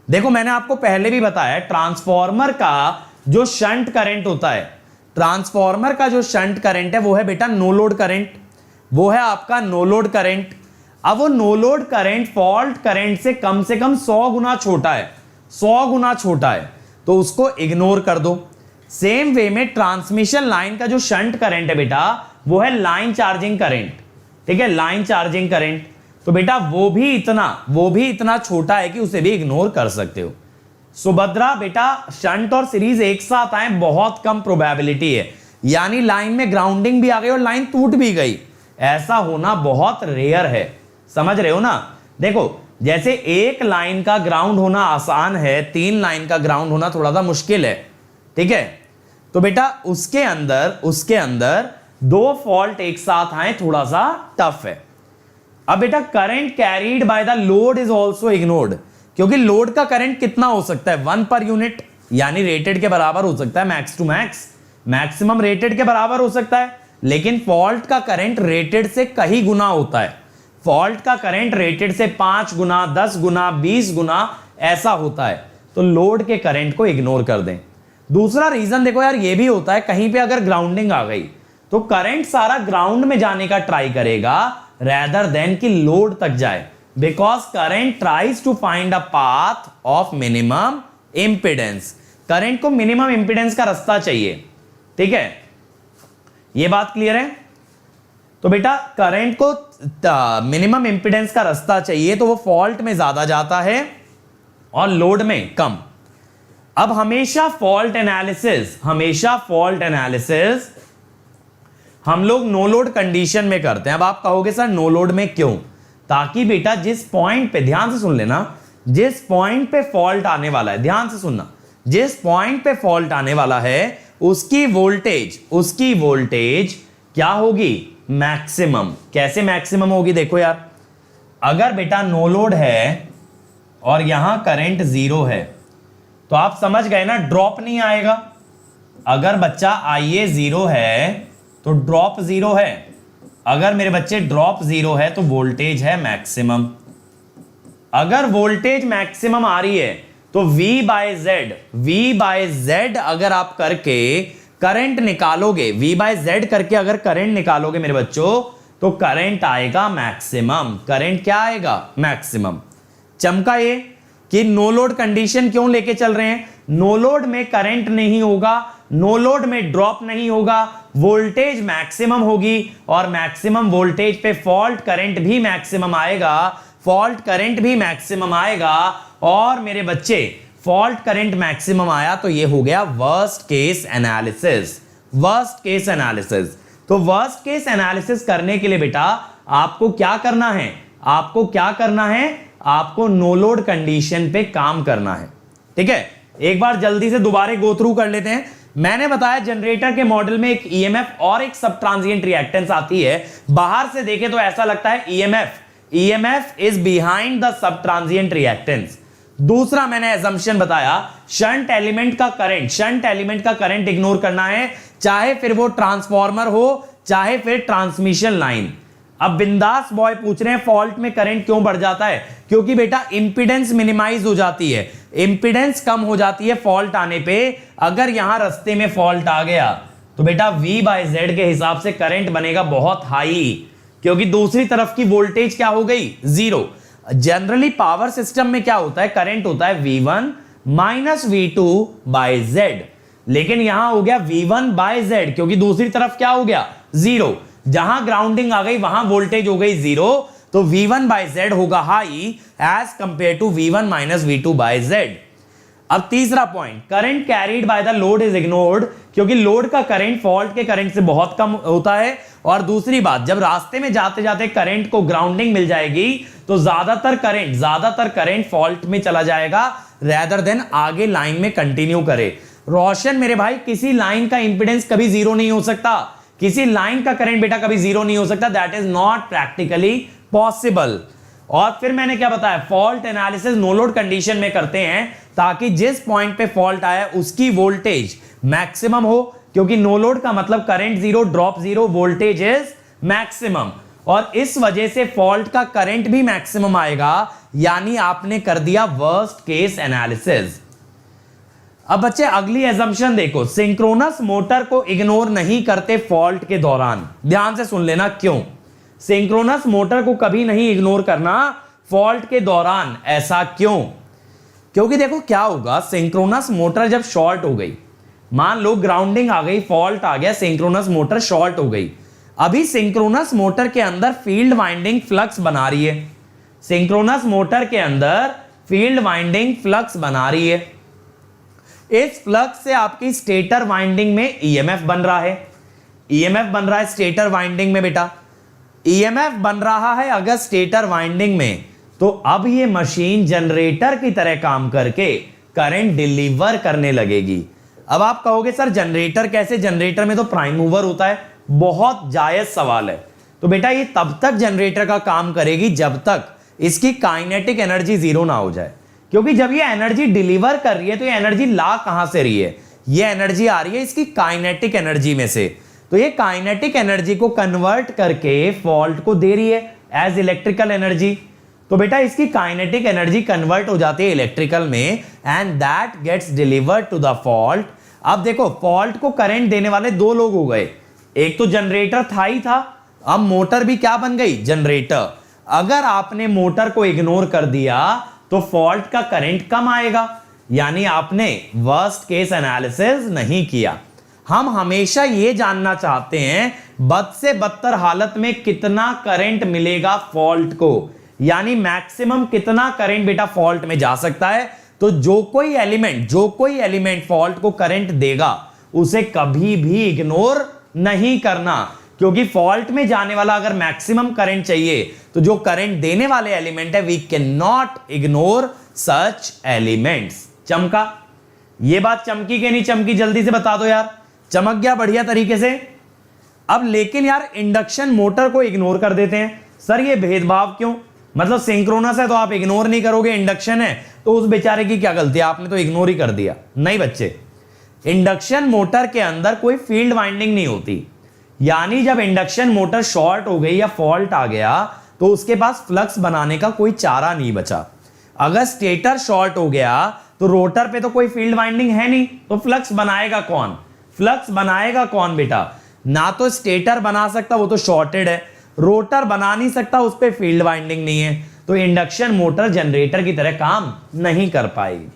देखो मैंने आपको पहले भी बताया, ट्रांसफॉर्मर का जो शंट करंट होता है, ट्रांसफॉर्मर का जो शंट करंट है वो है बेटा नो लोड करंट, वो है आपका नो लोड करंट। अब वो no load current fault current से कम 100 गुना छोटा है, 100 गुना छोटा है, तो उसको इग्नोर कर दो। सेम वे में ट्रांसमिशन लाइन का जो शंट करंट है बेटा वो है लाइन चार्जिंग करंट, ठीक है, लाइन चार्जिंग करंट। तो बेटा वो भी इतना छोटा है कि उसे भी इग्नोर कर सकते हो। सुभद्रा बेटा शंट और सीरीज एक साथ आए बहुत कम प्रोबेबिलिटी है, यानी लाइन में ग्राउंडिंग भी आ गई और लाइन टूट भी गई, ऐसा होना बहुत रेयर है। समझ रहे हो ना? देखो जैसे एक लाइन का ग्राउंड होना आसान है, 3 लाइन का ग्राउंड होना थोड़ा सा मुश्किल है, ठीक है? तो बेटा उसके अंदर 2 फॉल्ट एक साथ आए थोड़ा सा टफ है। अब बेटा current carried by the load is also ignored, क्योंकि लोड का करंट कितना हो सकता है, 1 पर यूनिट, यानी रेटेड के बराबर हो सकता है, max to max, maximum rated के बराबर हो सकता है। लेकिन फॉल्ट का करंट रेटेड से कहीं गुना होता है, फॉल्ट का करंट रेटेड से 5 गुना, 10 गुना, 20 गुना ऐसा होता है। तो लोड के करंट को इग्नोर कर दें। दूसरा रीजन देखो यार, ये भी होता है कहीं पे अगर ग्राउंडिंग आ गई तो करंट सारा ग्राउंड में जाने का ट्राई करेगा रेदर देन कि लोड तक जाए, because current tries to find a path of minimum impedance. Current को मिनिमम इंपीडेंस का रास्ता चाहिए, ठीक है? ये बात क्लियर है? तो बेटा करंट को मिनिमम इंपीडेंस का रास्ता चाहिए, तो वो फॉल्ट में ज्यादा जाता है और लोड में कम। अब हमेशा फॉल्ट एनालिसिस हम लोग नो लोड कंडीशन में करते हैं। अब आप कहोगे सर नो लोड में क्यों? ताकि बेटा जिस पॉइंट पे, ध्यान से सुन लेना, जिस पॉइंट पे फॉल्ट आने वाला है, ध्यान से सुनना, जिस पॉइंट पे फॉल्ट आने वाला है उसकी वोल्टेज क्या होगी? मैक्सिमम। कैसे मैक्सिमम होगी? देखो यार, अगर बेटा नो लोड है और यहां करंट 0 है तो आप समझ गए ना, ड्रॉप नहीं आएगा। अगर बच्चा IA 0 है तो ड्रॉप 0 है, अगर मेरे बच्चे ड्रॉप 0 है तो वोल्टेज है मैक्सिमम। अगर वोल्टेज मैक्सिमम आ रही है तो V बाय Z अगर आप करके करंट निकालोगे, V बाय Z करके अगर करंट निकालोगे मेरे बच्चों, तो करंट आएगा मैक्सिमम। करंट क्या आएगा? मैक्सिमम। चमका ये कि नो लोड कंडीशन क्यों लेके चल रहे हैं? नो लोड में करंट नहीं होगा, नो लोड में ड्रॉप नहीं होगा, वोल्टेज मैक्सिमम होगी और मैक्सिमम वोल्टेज पे फॉल्ट करंट भी मैक्सिमम आएगा, फॉल्ट करंट भी मैक्सिमम आएगा। और मेरे बच्चे फॉल्ट करंट मैक्सिमम आया तो ये हो गया worst case analysis. Worst case analysis, तो वर्स्ट केस एनालिसिस करने के लिए बेटा आपको क्या करना है? आपको क्या करना है? आपको नो लोड कंडीशन पे काम करना है। ठीक है, एक बार जल्दी से दोबारा गो थ्रू कर लेते हैं। मैंने बताया जनरेटर के मॉडल में एक ईएमएफ और एक सब ट्रांजिएंट रिएक्टेंस आती है। बाहर से देखे तो ऐसा लगता है EMF is behind the sub transient reactance. दूसरा मैंने एजम्पशन बताया शंट एलिमेंट का करंट इग्नोर करना है, चाहे फिर वो ट्रांसफार्मर हो चाहे फिर ट्रांसमिशन लाइन। अब बिंदास बॉय पूछ रहे हैं फॉल्ट में करंट क्यों बढ़ जाता है? क्योंकि बेटा इंपीडेंस मिनिमाइज हो जाती है, इंपीडेंस कम हो जाती है फॉल्ट आने पे। अगर यहां रास्ते में फॉल्ट आ गया तो बेटा V बाय Z के हिसाब से करंट बनेगा बहुत हाई, क्योंकि दूसरी तरफ की वोल्टेज क्या हो गई? जीरो। जनरली पावर सिस्टम में क्या होता है? करंट होता है V1 minus V2 by Z, लेकिन यहां हो गया V1 बाय Z, क्योंकि दूसरी तरफ क्या हो गया? जीरो। जहां ग्राउंडिंग आ गई वहां वोल्टेज हो गई जीरो, तो V1 बाय Z होगा high as compare to V1 minus V2 by Z। अब तीसरा point, current carried by the load is ignored, क्योंकि लोड का करंट फॉल्ट के करंट से बहुत कम होता है। और दूसरी बात, जब रास्ते में जाते जाते करंट को ग्राउंडिंग मिल जाएगी तो ज्यादातर करंट फॉल्ट में चला जाएगा रेदर देन आगे लाइन में कंटिन्यू करे। रोशन मेरे भाई, किसी लाइन का इंपीडेंस कभी जीरो नहीं हो सकता, किसी लाइन का करंट बेटा कभी जीरो नहीं हो सकता, that is not practically possible. और फिर मैंने क्या बताया? Fault analysis no load condition में करते हैं ताकि जिस पॉइंट पे फॉल्ट आया उसकी वोल्टेज मैक्सिमम हो, क्योंकि नो लोड का मतलब current zero, drop zero, voltage is maximum, और इस वजह से फॉल्ट का करंट भी मैक्सिमम आएगा, यानी आपने कर दिया वर्स्ट केस एनालिसिस। अब बच्चे अगली एजम्पशन देखो, सिंक्रोनस मोटर को इग्नोर नहीं करते फॉल्ट के दौरान। ध्यान से सुन लेना क्यों। सिंक्रोनस मोटर को कभी नहीं इग्नोर करना फॉल्ट के दौरान। ऐसा क्यों? क्योंकि देखो क्या होगा, सिंक्रोनस मोटर जब शॉर्ट हो गई, मान लो ग्राउंडिंग आ गई, फॉल्ट आ गया, सिंक्रोनस मोटर शॉर्ट हो गई। अभी सिंक्रोनस मोटर के अंदर फील्ड वाइंडिंग फ्लक्स बना रही है, सिंक्रोनस मोटर के अंदर फील्ड वाइंडिंग फ्लक्स बना रही है। इस फ्लक्स से आपकी स्टेटर वाइंडिंग में ईएमएफ बन रहा है, ईएमएफ बन रहा है स्टेटर वाइंडिंग में बेटा, ईएमएफ बन रहा है अगर स्टेटर वाइंडिंग में, तो अब ये मशीन जनरेटर की तरह काम करके करंट डिलीवर करने लगेगी। अब आप कहोगे सर जनरेटर कैसे? जनरेटर में तो प्राइम मूवर होता है। बहुत जायज सवाल है। तो बेटा ये तब तक जनरेटर का काम करेगी जब तक इसकी काइनेटिक एनर्जी जीरो ना हो जाए, क्योंकि जब ये एनर्जी डिलीवर कर रही है तो ये एनर्जी ला कहां से रही है? ये एनर्जी आ रही है इसकी काइनेटिक एनर्जी में से। तो ये काइनेटिक एनर्जी को कन्वर्ट करके फॉल्ट को दे रही है एज इलेक्ट्रिकल एनर्जी। तो बेटा इसकी काइनेटिक एनर्जी कन्वर्ट हो जाती है इलेक्ट्रिकल में and that gets delivered to the fault. अब देखो फॉल्ट को करंट देने वाले दो लोग हो गए, एक तो जनरेटर था ही था, अब मोटर भी क्या बन गई? जनरेटर। अगर आपने मोटर को इग्नोर कर दिया तो फॉल्ट का करंट कम आएगा, यानी आपने वर्स्ट केस एनालिसिस नहीं किया। हम हमेशा यह जानना चाहते हैं बद से बदतर हालत में कितना करंट मिलेगा फॉल्ट को, यानी मैक्सिमम कितना करंट बेटा फॉल्ट में जा सकता है। तो जो कोई एलिमेंट फॉल्ट को करंट देगा उसे कभी भी इग्नोर नहीं करना, क्योंकि फॉल्ट में जाने वाला अगर मैक्सिमम करंट चाहिए तो जो करंट देने वाले एलिमेंट है we can not ignore such elements. चमका? ये बात चमकी के नहीं चमकी? जल्दी से बता दो यार। चमक गया बढ़िया तरीके से। अब लेकिन यार इंडक्शन मोटर को इग्नोर कर देते हैं। सर ये भेदभाव क्यों? मतलब सिंक्रोनस है तो आप इग्नोर नहीं करोगे, इंडक्शन है तो उस बेचारे की क्या गलती है, आपने तो इग्नोर ही कर दिया। नहीं बच्चे, इंडक्शन मोटर के अंदर कोई फील्ड वाइंडिंग नहीं होती, यानी जब इंडक्शन मोटर शॉर्ट हो गई या फॉल्ट आ गया तो उसके पास फ्लक्स बनाने का कोई चारा नहीं बचा। अगर स्टेटर शॉर्ट हो गया तो रोटर पे तो कोई फील्ड वाइंडिंग है नहीं, तो फ्लक्स बनाएगा कौन? फ्लक्स बनाएगा कौन बेटा? ना तो स्टेटर बना सकता, वो तो शॉर्टेड है। रोटर बना नहीं सकता, उस पे फील्ड वाइंडिंग नहीं है। तो इंडक्शन मोटर जनरेटर की तरह काम नहीं कर पाएगी,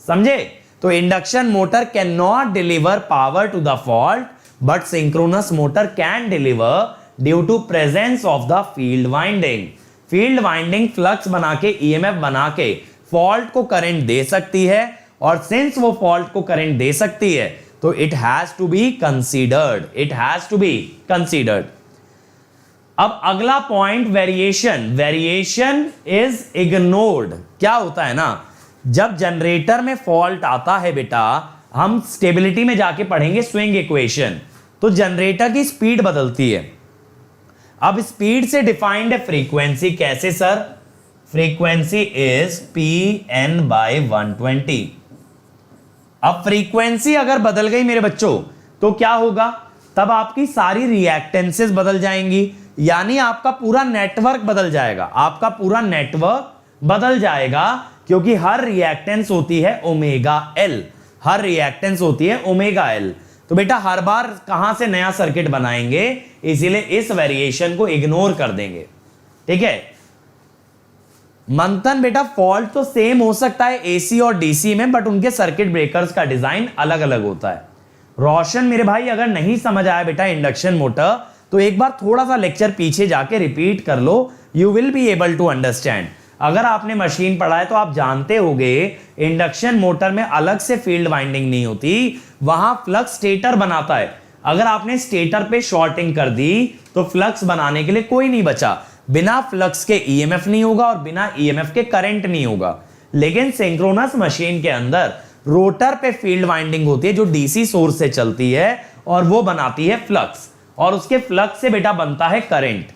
समझे? तो induction motor can not deliver power to the fault, but synchronous motor can deliver due to presence of the field winding. Field winding flux बना के, ईएमएफ बना के फॉल्ट को करंट दे सकती है, और सिंस वो फॉल्ट को करंट दे सकती है तो it has to be considered, it has to be considered. अब अगला point, variation. Variation is ignored. क्या होता है ना, जब जनरेटर में फॉल्ट आता है बेटा, हम स्टेबिलिटी में जाके पढ़ेंगे स्विंग इक्वेशन, तो जनरेटर की स्पीड बदलती है। अब स्पीड से डिफाइंड है फ्रीक्वेंसी। कैसे सर? Frequency is Pn/120। अब फ्रीक्वेंसी अगर बदल गई मेरे बच्चों तो क्या होगा? तब आपकी सारी रिएक्टेंसेस बदल जाएंगी, यानी आपका पूरा नेटवर्क बदल जाएगा। आपका पूरा नेटवर्क बदल जाएगा, क्योंकि हर रिएक्टेंस होती है ओमेगा एल, हर रिएक्टेंस होती है ओमेगा एल। तो बेटा हर बार कहां से नया सर्किट बनाएंगे, इसीलिए इस वेरिएशन को इग्नोर कर देंगे, ठीक है? मंथन बेटा फॉल्ट तो सेम हो सकता है एसी और डीसी में, बट उनके सर्किट ब्रेकर्स का डिजाइन अलग अलग होता है। रोशन मेरे भाई अगर नहीं समझ आया बेटा इंडक्शन मोटर, तो एक बार थोड़ा सा लेक्चर पीछे जाके रिपीट कर लो, you will be able to understand. अगर आपने मशीन पढ़ा है तो आप जानते होंगे इंडक्शन मोटर में अलग से फील्ड वाइंडिंग नहीं होती, वहां फ्लक्स स्टेटर बनाता है। अगर आपने स्टेटर पे शॉर्टिंग कर दी तो फ्लक्स बनाने के लिए कोई नहीं बचा। बिना फ्लक्स के ईएमएफ नहीं होगा और बिना ईएमएफ के करंट नहीं होगा। लेकिन सिंक्रोनस मशीन के अंदर रोटर पे फील्ड वाइंडिंग होती है जो डीसी सोर्स से चलती है, और वो बनाती है फ्लक्स, और उसके फ्लक्स से बेटा बनता है करंट,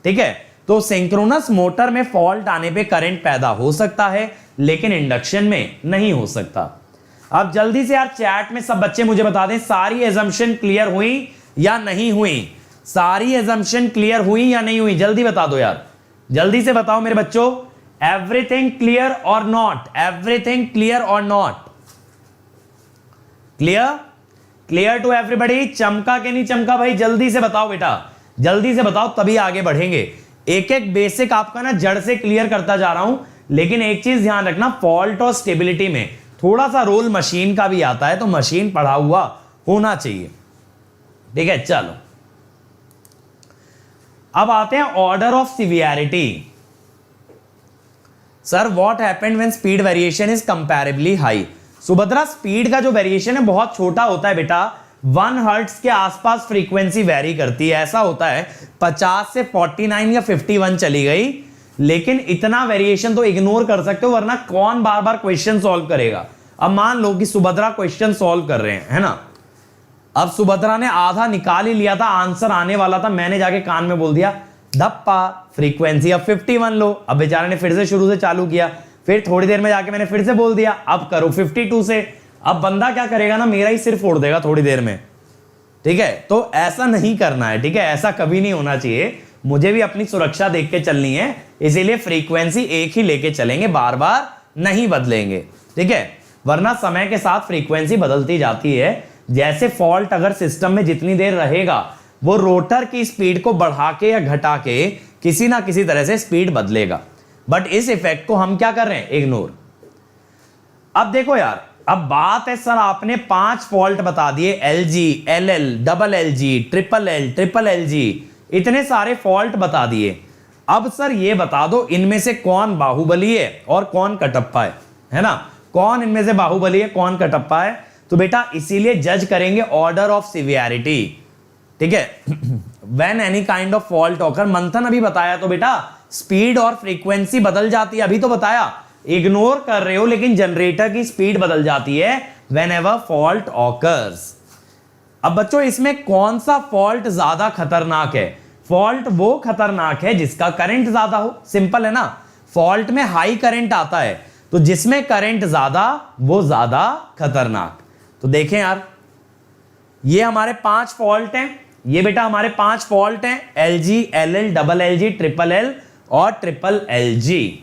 ठीक है? तो सिंक्रोनस मोटर में फॉल्ट आने पे करंट पैदा हो सकता है, लेकिन इंडक्शन में नहीं हो सकता। अब जल्दी से यार चैट में सब बच्चे मुझे बता दें, सारी एजम्पशन क्लियर हुई या नहीं हुई? सारी एजम्पशन क्लियर हुई या नहीं हुई? जल्दी बता दो यार, जल्दी से बताओ मेरे बच्चों। एवरीथिंग क्लियर और नॉट? एवरीथिंग क्लियर और not? Clear? Clear to everybody? चमका के नहीं चमका भाई? जल्दी से बताओ बेटा, जल्दी से बताओ, तभी आगे बढ़ेंगे। एक एक बेसिक आपका ना जड़ से क्लियर करता जा रहा हूं, लेकिन एक चीज ध्यान रखना, फॉल्ट और स्टेबिलिटी में थोड़ा सा रोल मशीन का भी आता है, तो मशीन पढ़ा हुआ होना चाहिए, ठीक है? चलो अब आते हैं order of severity. Sir what happened when speed variation is comparably high? Subhadra speed का जो वेरिएशन है बहुत छोटा होता है बेटा, 1 हर्ट्ज के आसपास फ्रीक्वेंसी वेरी करती है। ऐसा होता है 50 से 49 या 51 चली गई, लेकिन इतना वेरिएशन तो इग्नोर कर सकते हो, वरना कौन बार बार क्वेश्चन सॉल्व करेगा? अब मान लो कि सुभद्रा क्वेश्चन सॉल्व कर रहे हैं, है ना? अब सुभद्रा ने आधा निकाल ही लिया था, आंसर आने वाला था, मैंने जाके कान में बोल दिया धप्पा फ्रीक्वेंसी अब 51 लो। अब बेचारे ने फिर से शुरू से चालू किया, फिर थोड़ी देर में जाके मैंने फिर से बोल दिया अब करो 52 से। अब बंदा क्या करेगा ना, मेरा ही सिर फोड़ देगा थोड़ी देर में, ठीक है? तो ऐसा नहीं करना है, ठीक है? ऐसा कभी नहीं होना चाहिए। मुझे भी अपनी सुरक्षा देख के चलनी है, इसीलिए फ्रीक्वेंसी एक ही लेके चलेंगे, बार बार नहीं बदलेंगे, ठीक है? वरना समय के साथ फ्रीक्वेंसी बदलती जाती है। जैसे फॉल्ट अगर सिस्टम में जितनी देर रहेगा, वो रोटर की स्पीड को बढ़ा के या घटा के किसी ना किसी तरह से स्पीड बदलेगा, बट इस इफेक्ट को हम क्या कर रहे हैं? इग्नोर। अब देखो यार, अब बात है सर आपने 5 फॉल्ट बता दिए, LG, LL, double LG, triple LG, इतने सारे फॉल्ट बता दिए। अब सर ये बता दो इनमें से कौन बाहुबली है और कौन कटप्पा है ना? कौन इनमें से बाहुबली है, कौन कटप्पा है? तो बेटा इसीलिए जज करेंगे ऑर्डर ऑफ सिवियरिटी, ठीक है? When any kind of fault occur, मंथन अभी बताया तो बेटा स्पीड और फ्रीक्वेंसी बदल जाती है, अभी तो बताया, इग्नोर कर रहे हो, लेकिन जनरेटर की स्पीड बदल जाती है व्हेनेवर फॉल्ट ऑकर्स। अब बच्चों इसमें कौन सा फॉल्ट ज्यादा खतरनाक है? फॉल्ट वो खतरनाक है जिसका करंट ज्यादा हो, सिंपल है ना? फॉल्ट में हाई करंट आता है, तो जिसमें करंट ज्यादा वो ज्यादा खतरनाक। तो देखें यार, ये हमारे 5 फॉल्ट हैं, ये बेटा हमारे 5 फॉल्ट हैं, LG, LL, double LG, triple L और ट्रिपल LG।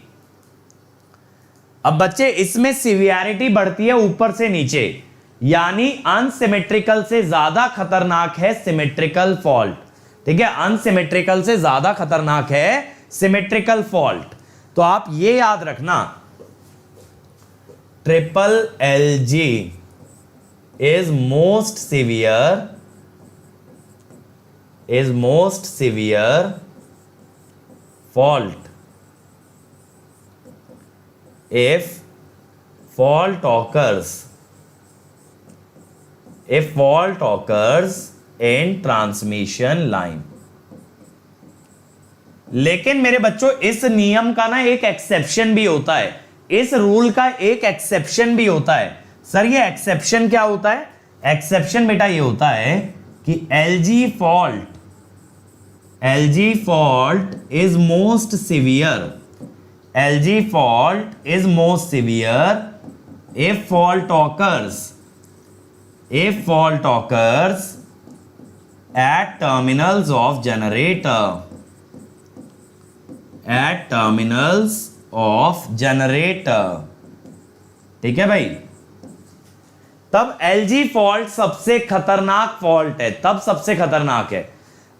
अब बच्चे इसमें सिवियरिटी बढ़ती है ऊपर से नीचे, यानी अनसिमेट्रिकल से ज्यादा खतरनाक है सिमेट्रिकल फॉल्ट। ठीक है, अनसिमेट्रिकल से ज्यादा खतरनाक है सिमेट्रिकल फॉल्ट। तो आप ये याद रखना, triple LG is most severe fault if fault occurs in transmission line। लेकिन मेरे बच्चों इस नियम का ना एक एक्सेप्शन भी होता है, इस रूल का एक एक्सेप्शन भी होता है। सर ये एक्सेप्शन क्या होता है? एक्सेप्शन बेटा ये होता है कि LG fault is most severe if fault occurs at terminals of generator, ठीक है भाई। तब LG फॉल्ट सबसे खतरनाक फॉल्ट है, तब सबसे खतरनाक है।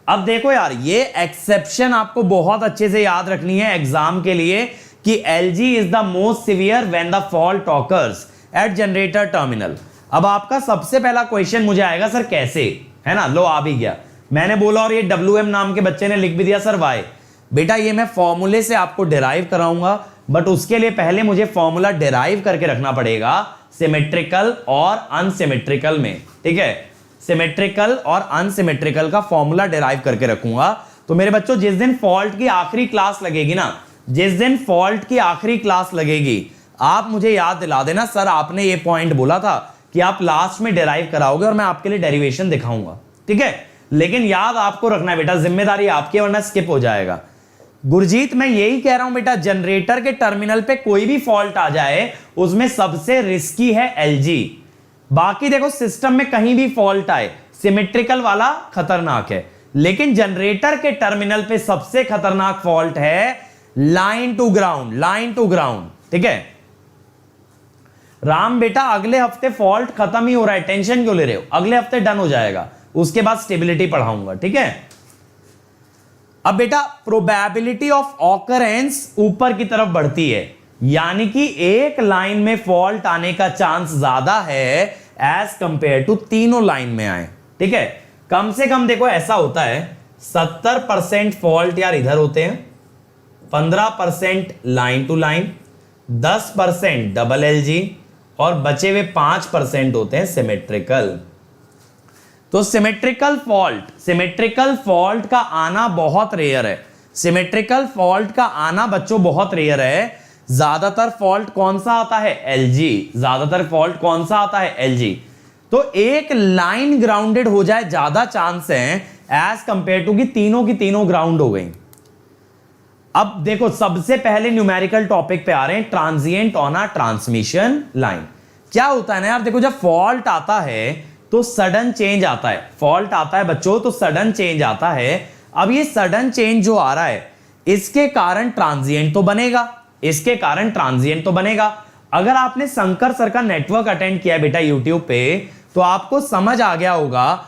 अब देखो यार, ये एक्सेप्शन आपको बहुत अच्छे से याद रखनी है एग्जाम के लिए कि LG is the most severe when the fault occurs eight generator terminal. अब आपका सबसे पहला क्वेश्चन मुझे आएगा सर कैसे, है ना? लो आ भी गया, मैंने बोला और ये WM नाम के बच्चे ने लिख भी दिया सर वाई। बेटा ये मैं फॉर्मूले से आपको डिराइव कराऊंगा, बट उसके लिए पहले मुझे फॉर्मूला डिराइव करके रखना पड़ेगा सिमेट्रिकल और अनसिमेट्रिकल में। ठीक है, सिमेट्रिकल और अनसिमेट्रिकल का फॉर्मूला डिराइव करके रखूंगा। तो मेरे बच्चों जिस दिन फॉल्ट की आखिरी क्लास लगेगी ना, जिस दिन फॉल्ट की आखिरी क्लास लगेगी, आप मुझे याद दिला देना सर आपने ये पॉइंट बोला था कि आप लास्ट में डिराइव कराओगे और मैं आपके लिए डेरिवेशन दिखाऊंगा। ठीक है, लेकिन याद आपको रखना है बेटा, जिम्मेदारी आपकी, वरना स्किप हो जाएगा। गुरजीत मैं यही कह रहा हूं बेटा, जनरेटर के टर्मिनल पे कोई भी फॉल्ट आ जाए उसमें सबसे रिस्की है LG। बाकी देखो सिस्टम में कहीं भी फॉल्ट आए, सिमेट्रिकल वाला खतरनाक है, लेकिन जनरेटर के टर्मिनल पे सबसे खतरनाक फॉल्ट है लाइन टू ग्राउंड। ठीक है राम बेटा, अगले हफ्ते फॉल्ट खत्म ही हो रहा है, टेंशन क्यों ले रहे हो? अगले हफ्ते डन हो जाएगा, उसके बाद स्टेबिलिटी पढ़ाऊंगा। ठीक है, अब बेटा प्रोबेबिलिटी ऑफ ऑकरेंस ऊपर की तरफ बढ़ती है, यानी कि एक लाइन में फॉल्ट आने का चांस ज्यादा है एज कंपेयर टू तीनों लाइन में आए। ठीक है, कम से कम देखो ऐसा होता है 70% फॉल्ट यार इधर होते हैं, 15% line to line, 10% double LG और बचे हुए 5% होते हैं सिमेट्रिकल। तो सिमेट्रिकल फॉल्ट का आना बहुत रेयर है, सिमेट्रिकल फॉल्ट का आना बच्चों बहुत रेयर है। ज्यादातर फॉल्ट कौन सा आता है? LG। तो एक लाइन ग्राउंडेड हो जाए ज्यादा चांस है एज कंपेयर टू कि तीनों की तीनों ग्राउंड हो गई। अब देखो सबसे पहले न्यूमेरिकल टॉपिक पे आ रहे हैं, transient on a transmission line. क्या होता है ना यार, देखो जब फॉल्ट आता है तो सडन चेंज आता है, फॉल्ट आता है बच्चों तो सडन चेंज आता है। अब ये सडन चेंज जो आ रहा है इसके कारण ट्रांजिएंट तो बनेगा, अगर आपने शंकर सर का नेटवर्क अटेंड किया है बेटा यूट्यूब पे तो आपको समझ आ गया होगा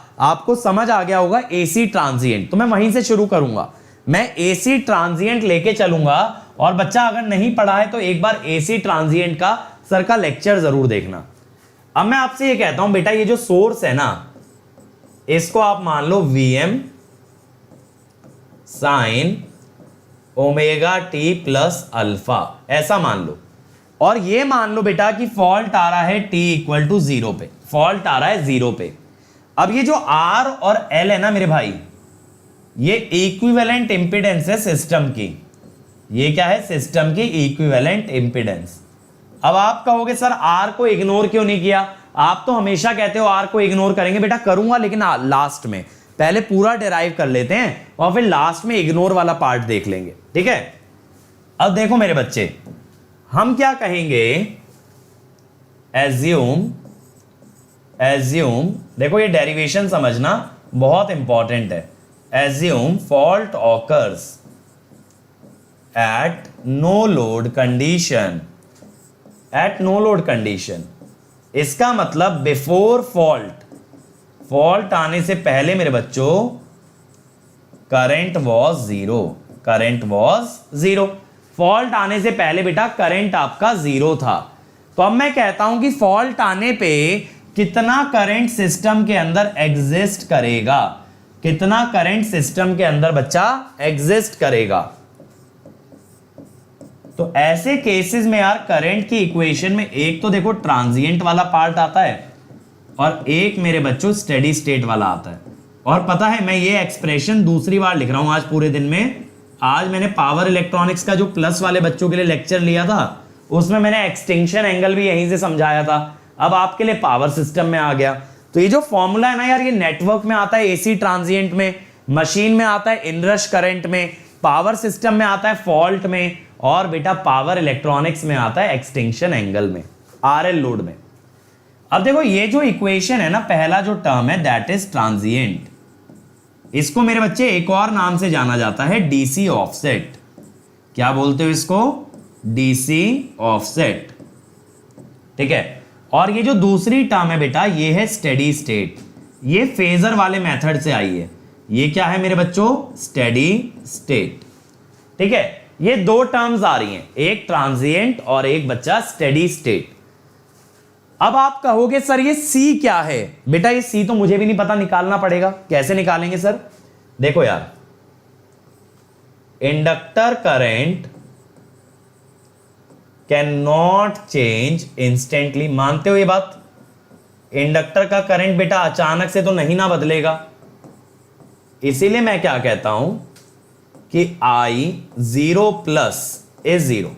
AC ट्रांजिएंट। तो मैं वहीं से शुरू करूंगा, मैं AC ट्रांजिएंट लेके चलूंगा, और बच्चा अगर नहीं पढ़ा है तो एक बार AC ट्रांजिएंट का सर का लेक्चर जरूर देखना। अब मैं आपसे ये कहता हूं बेटा, ये जो सोर्स है ना इसको आप मान लो VM sin omega t plus alpha, ऐसा मान लो, और ये मान लो बेटा कि फॉल्ट आ रहा है t इक्वल टू 0 पे, फॉल्ट आ रहा है 0 पे। अब ये जो R और L है ना मेरे भाई, ये इक्विवेलेंट इंपीडेंस है सिस्टम की, ये क्या है? सिस्टम की इक्विवेलेंट इंपीडेंस। अब आप कहोगे सर R को इग्नोर क्यों नहीं किया? आप तो हमेशा कहते हो R को इग्नोर करेंगे, बेटा करूंगा लेकिन लास्ट में, पहले पूरा डिराइव कर लेते हैं और फिर लास्ट में इग्नोर वाला पार्ट देख लेंगे। ठीक है, अब देखो मेरे बच्चे, हम क्या कहेंगे? एज्यूम, देखो ये डेरिवेशन समझना बहुत इंपॉर्टेंट है। Assume fault occurs at no load condition at no load condition. इसका मतलब बिफोर फॉल्ट, फॉल्ट आने से पहले मेरे बच्चों current was zero, current was zero. Fault आने से पहले बेटा करंट आपका जीरो था। तो अब मैं कहता हूं कि फॉल्ट आने पे कितना करंट सिस्टम के अंदर एग्जिस्ट करेगा, कितना करंट सिस्टम के अंदर बच्चा एग्जिस्ट करेगा। तो ऐसे केसेस में यार करंट की इक्वेशन में एक तो देखो ट्रांजिएंट वाला पार्ट आता है और एक मेरे बच्चों स्टेडी स्टेट वाला आता है। और पता है मैं ये एक्सप्रेशन दूसरी बार लिख रहा हूं आज पूरे दिन में। आज मैंने पावर इलेक्ट्रॉनिक्स का जो प्लस वाले बच्चों के लिए लेक्चर लिया था उसमें मैंने एक्सटिंक्शन एंगल भी यहीं से समझाया था। अब आपके लिए पावर सिस्टम में आ गया। तो ये जो फॉर्मूला है ना यार, ये नेटवर्क में आता है एसी ट्रांजिएंट में, मशीन में आता है इनरश करंट में, पावर सिस्टम में आता है फॉल्ट में, और बेटा पावर इलेक्ट्रॉनिक्स में आता है एक्सटिंक्शन एंगल में, आरएल लोड में। अब देखो ये जो इक्वेशन है ना, पहला जो टर्म है दैट इज ट्रांजिएंट। इसको मेरे बच्चे एक और नाम से जाना जाता है डीसी ऑफसेट। क्या बोलते हो इसको? DC offset. ठीक है। और ये जो दूसरी टर्म है बेटा ये है स्टेडी स्टेट। ये फेजर वाले मेथड से आई है। ये क्या है मेरे बच्चों? Steady state. ठीक है। ये दो टर्म्स आ रही हैं, एक ट्रांजिएंट और एक बच्चा स्टेडी स्टेट। अब आप कहोगे सर ये सी क्या है? बेटा ये सी तो मुझे भी नहीं पता, निकालना पड़ेगा। कैसे निकालेंगे सर? देखो यार, inductor current can not change instantly. मानते हो ये बात? इंडक्टर का करंट बेटा अचानक से तो नहीं ना बदलेगा। इसीलिए मैं क्या कहता हूं कि I zero plus is zero.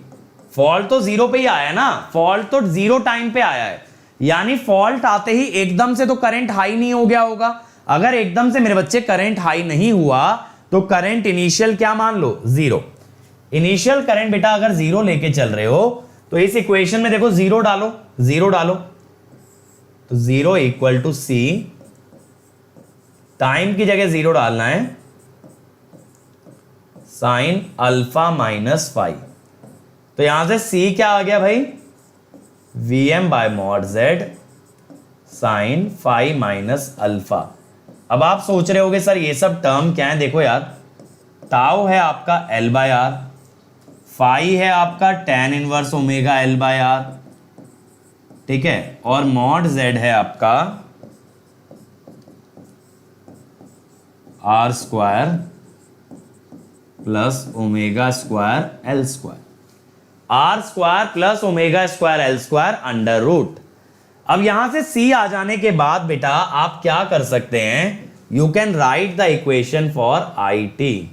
Fault तो जीरो पे ही आया है ना, फॉल्ट तो जीरो टाइम पे आया है, यानी फॉल्ट आते ही एकदम से तो करंट हाई नहीं हो गया होगा। अगर एकदम से मेरे बच्चे करंट हाई नहीं हुआ तो करंट इनिशियल क्या मान लो? जीरो। इनिशियल करंट बेटा अगर जीरो लेके चल रहे हो तो इस इक्वेशन में देखो जीरो डालो, जीरो डालो तो zero equal to C, time की जगह जीरो डालना है, साइन अल्फा माइनस फाइव। तो यहां से सी क्या आ गया भाई? Vm by mod Z sine five minus alpha. अब आप सोच रहे होगे सर ये सब टर्म क्या है? देखो यार, टाउ है आपका L बाय आर, फाई है आपका tan inverse omega L by R, ठीक है, और मॉड Z है आपका R square plus omega square L square, R square plus omega square L square under root. अब यहां से सी आ जाने के बाद बेटा आप क्या कर सकते हैं? You can write the equation for I T,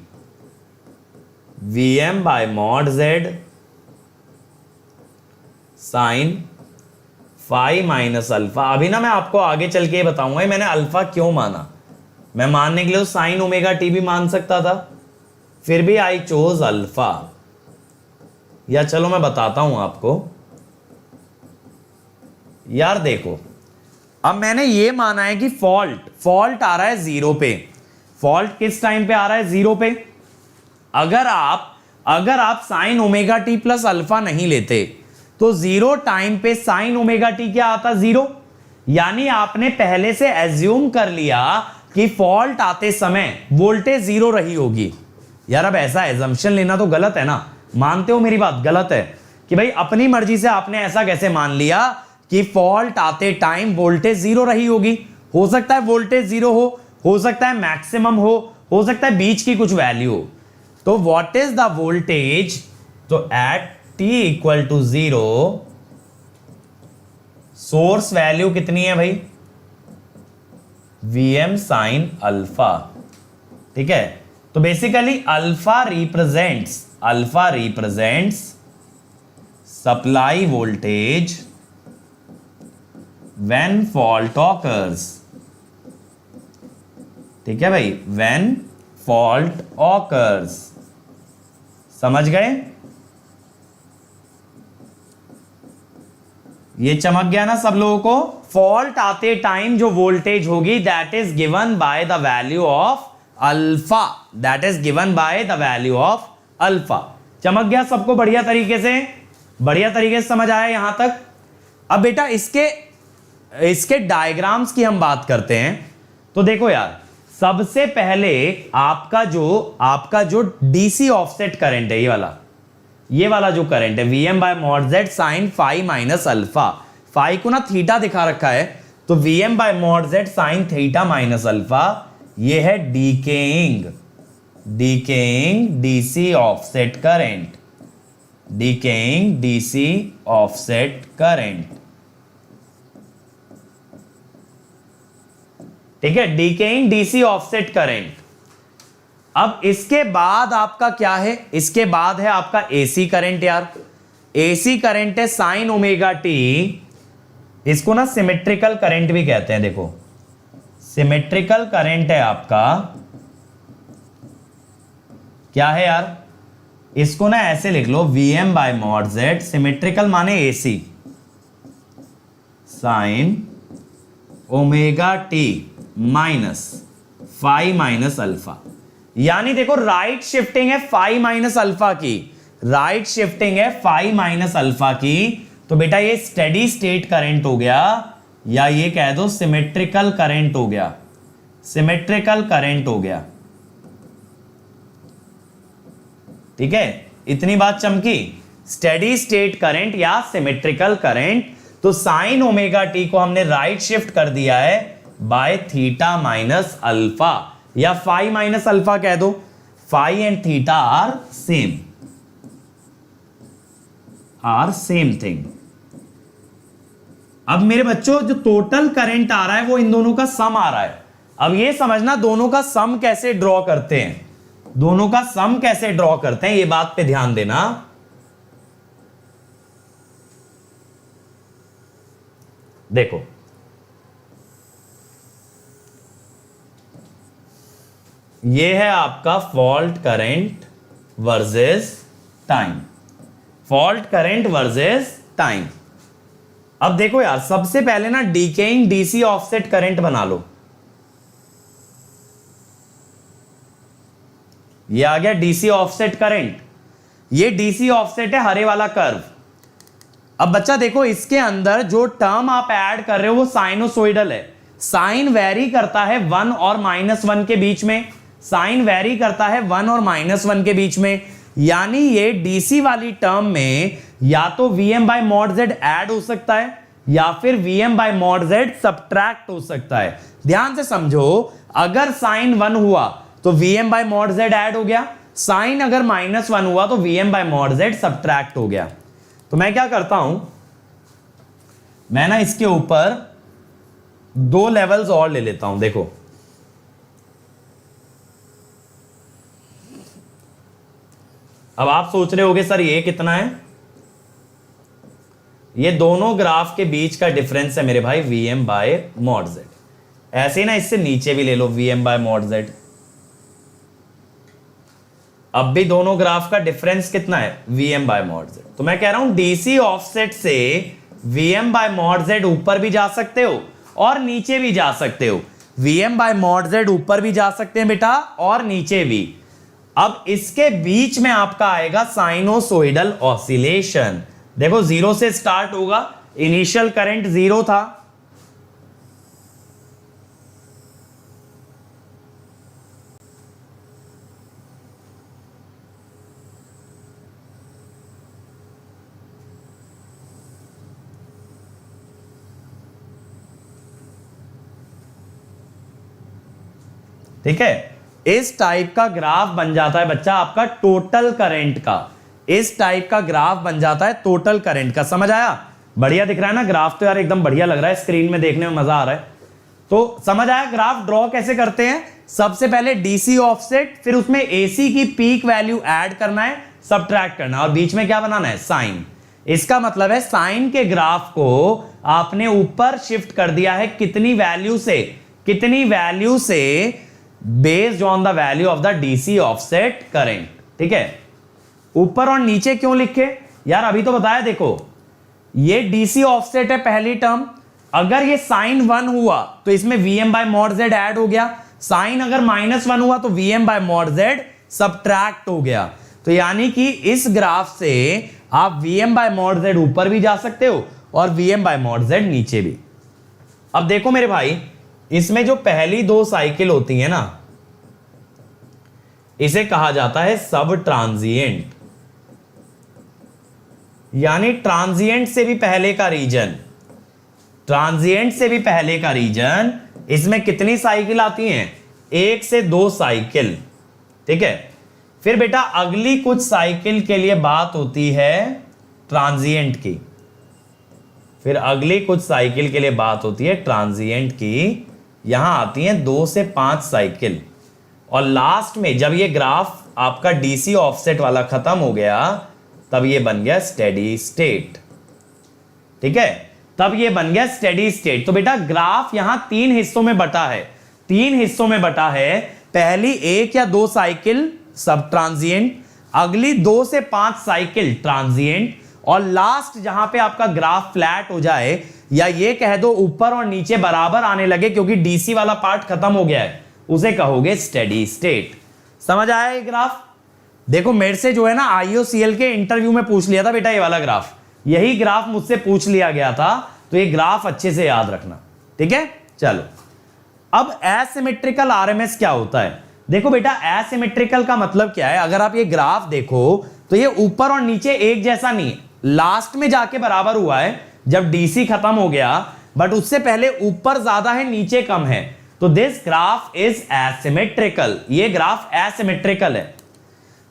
V M by mod Z sine five minus alpha. अभी ना मैं आपको आगे चल के बताऊंगा मैंने अल्फा क्यों माना। मैं मानने के लिए साइन ओमेगा टी भी मान सकता था, फिर भी आई चोज अल्फा। या चलो मैं बताता हूं आपको। यार देखो, अब मैंने ये माना है कि फॉल्ट आ रहा है जीरो पे। फॉल्ट किस टाइम पे आ रहा है? जीरो पे। अगर आप sign omega t plus alpha नहीं लेते तो जीरो टाइम पे साइन ओमेगा टी क्या आता? जीरो। यानी आपने पहले से एज्यूम कर लिया कि फॉल्ट आते समय वोल्टेज जीरो रही होगी। यार अब ऐसा एजम्पशन लेना तो गलत है ना, मानते हो मेरी बात? गलत है कि भाई अपनी मर्जी से आपने ऐसा कैसे मान लिया कि फॉल्ट आते टाइम वोल्टेज जीरो रही होगी। हो सकता है वोल्टेज जीरो हो सकता है मैक्सिमम हो सकता है बीच की कुछ वैल्यू हो। तो व्हाट इज द वोल्टेज? तो at t equal to zero source value कितनी है भाई? Vm sine alpha. ठीक है। तो basically alpha represents supply voltage when fault occurs. ठीक है भाई, व्हेन फॉल्ट ऑकर्स। समझ गए? ये चमक गया ना सब लोगों को? फॉल्ट आते टाइम जो वोल्टेज होगी that is given by the value of alpha, that is given by the value of alpha. चमक गया सबको बढ़िया तरीके से? बढ़िया तरीके से समझ आया यहां तक। अब बेटा इसके डायग्राम्स की हम बात करते हैं। तो देखो यार, सबसे पहले आपका जो डीसी ऑफसेट करंट है, ये वाला जो करंट है Vm by mod Z sine phi minus alpha, phi को ना थीटा दिखा रखा है, तो Vm by mod Z sine theta minus alpha, ये है decaying DC offset current, decaying DC offset current. ठीक है, डीकेइंग डीसी ऑफसेट करंट। अब इसके बाद आपका क्या है? इसके बाद है आपका एसी करंट। यार एसी करंट है साइन ओमेगा टी, इसको ना सिमेट्रिकल करंट भी कहते हैं। देखो सिमेट्रिकल करंट है आपका, क्या है यार, इसको ना ऐसे लिख लो Vm by mod Z, symmetrical माने AC, sine omega t minus phi minus alpha. यानी देखो राइट शिफ्टिंग है फाई माइनस अल्फा की, राइट शिफ्टिंग है फाई माइनस अल्फा की। तो बेटा ये स्टेडी स्टेट करंट हो गया, या ये कह दो सिमेट्रिकल करंट हो गया, सिमेट्रिकल करंट हो गया। ठीक है, इतनी बात चमकी, स्टेडी स्टेट करंट या सिमेट्रिकल करंट। तो साइन ओमेगा टी को हमने राइट शिफ्ट कर दिया है बाय थीटा माइनस अल्फा, या फाई माइनस अल्फा कह दो। Phi and theta are same thing. अब मेरे बच्चों जो टोटल करंट आ रहा है वो इन दोनों का सम आ रहा है। अब ये समझना दोनों का सम कैसे ड्रॉ करते हैं, दोनों का सम कैसे ड्रॉ करते हैं, ये बात पे ध्यान देना। देखो ये है आपका fault current versus time, fault current versus time. अब देखो यार, सबसे पहले ना डीकेइंग डीसी ऑफसेट करंट बना लो। ये आ गया डीसी ऑफसेट करंट, ये डीसी ऑफसेट है हरे वाला कर्व। अब बच्चा देखो इसके अंदर जो टर्म आप ऐड कर रहे हो वो साइनोसोइडल है, साइन वेरी करता है 1 और -1 के बीच में, साइन वेरी करता है 1 और -1 के बीच में। यानी ये डीसी वाली टर्म में या तो Vm by mod Z add हो सकता है या फिर Vm by mod Z subtract हो सकता है। ध्यान से समझो, अगर साइन 1 हुआ तो Vm by mod Z add हो गया, साइन अगर -1 हुआ तो Vm by mod Z subtract हो गया। तो मैं क्या करता हूं, मैं ना इसके ऊपर 2 लेवल्स और ले लेता हूं। देखो अब आप सोच रहे होगे सर ये कितना है, ये दोनों ग्राफ के बीच का डिफरेंस है मेरे भाई Vm बाय मॉड Z। ऐसे ही ना इससे नीचे भी ले लो Vm बाय मॉड Z। अब भी दोनों ग्राफ का डिफरेंस कितना है Vm बाय मॉड Z। तो मैं कह रहा हूं डीसी ऑफसेट से Vm बाय मॉड Z ऊपर भी जा सकते हो और नीचे भी जा सकते हो। Vm बाय मॉड Z ऊपर भी जा सकते हैं बेटा और नीचे भी। अब इसके बीच में आपका आएगा साइनोसोइडल ऑसिलेशन। देखो 0 से स्टार्ट होगा, इनिशियल करंट 0 था, ठीक है। इस टाइप का ग्राफ बन जाता है बच्चा आपका टोटल करंट का, इस टाइप का ग्राफ बन जाता है टोटल करंट का। समझ आया? बढ़िया दिख रहा है ना ग्राफ? तो यार एकदम बढ़िया लग रहा है, स्क्रीन में देखने में मजा आ रहा है। तो समझ आया ग्राफ ड्रॉ कैसे करते हैं? सबसे पहले डीसी ऑफसेट, फिर उसमें एसी की पीक वैल्यू ऐड करना है, सब्ट्रैक्ट करना है, और बीच में क्या बनाना है? साइन। इसका मतलब है साइन के ग्राफ को आपने ऊपर शिफ्ट कर दिया है कितनी वैल्यू से, कितनी वैल्यू से? Based on the value of the DC offset current. ठीक है, ऊपर और नीचे क्यों लिखे यार? अभी तो बताया। देखो ये डीसी ऑफसेट है पहली टर्म, अगर ये साइन 1 हुआ तो इसमें Vm by mod Z add हो गया, साइन अगर -1 हुआ तो Vm by mod Z subtract हो गया। तो यानी कि इस ग्राफ से आप Vm बाय मॉड Z ऊपर भी जा सकते हो और Vm बाय मॉड Z नीचे भी। अब देखो मेरे भाई, इसमें जो पहली दो साइकिल होती है ना, इसे कहा जाता है सब ट्रांजिएंट, यानी ट्रांजिएंट से भी पहले का रीजन। ट्रांजिएंट से भी पहले का रीजन, इसमें कितनी साइकिल आती हैं? 1 से 2 साइकिल। ठीक है, फिर बेटा अगली कुछ साइकिल के लिए बात होती है ट्रांजिएंट की। फिर अगली कुछ साइकिल के लिए बात होती है ट्रांजिएंट की, यहां आती हैं 2 से 5 साइकिल। और लास्ट में जब ये ग्राफ आपका डीसी ऑफसेट वाला खत्म हो गया, तब ये बन गया स्टेडी स्टेट। ठीक है, तब ये बन गया स्टेडी स्टेट। तो बेटा ग्राफ यहां 3 हिस्सों में बटा है, 3 हिस्सों में बटा है। पहली 1 या 2 साइकिल सब ट्रांजिएंट, अगली 2 से 5 साइकिल ट्रांजिएंट, और लास्ट जहां पे आपका ग्राफ फ्लैट हो जाए, या ये कह दो ऊपर और नीचे बराबर आने लगे क्योंकि डीसी वाला पार्ट खत्म हो गया है, उसे कहोगे स्टेडी स्टेट। समझ आया ये ग्राफ? देखो मेरे से जो है ना IOCL के इंटरव्यू में पूछ लिया था बेटा ये वाला ग्राफ, यही ग्राफ मुझसे पूछ लिया गया था, तो ये ग्राफ अच्छे से याद रखना। ठीक है, चलो अब एसिमेट्रिकल आरएमएस क्या होता है? देखो बेटा एसिमेट्रिकल का मतलब क्या है, अगर आप ये ग्राफ देखो तो ये ऊपर और नीचे एक जैसा नहीं है, लास्ट में जाके बराबर हुआ है जब डीसी खत्म हो गया, बट उससे पहले ऊपर ज्यादा है नीचे कम है, तो दिस ग्राफ इज एसिमेट्रिकल। ये ग्राफ एसिमेट्रिकल है,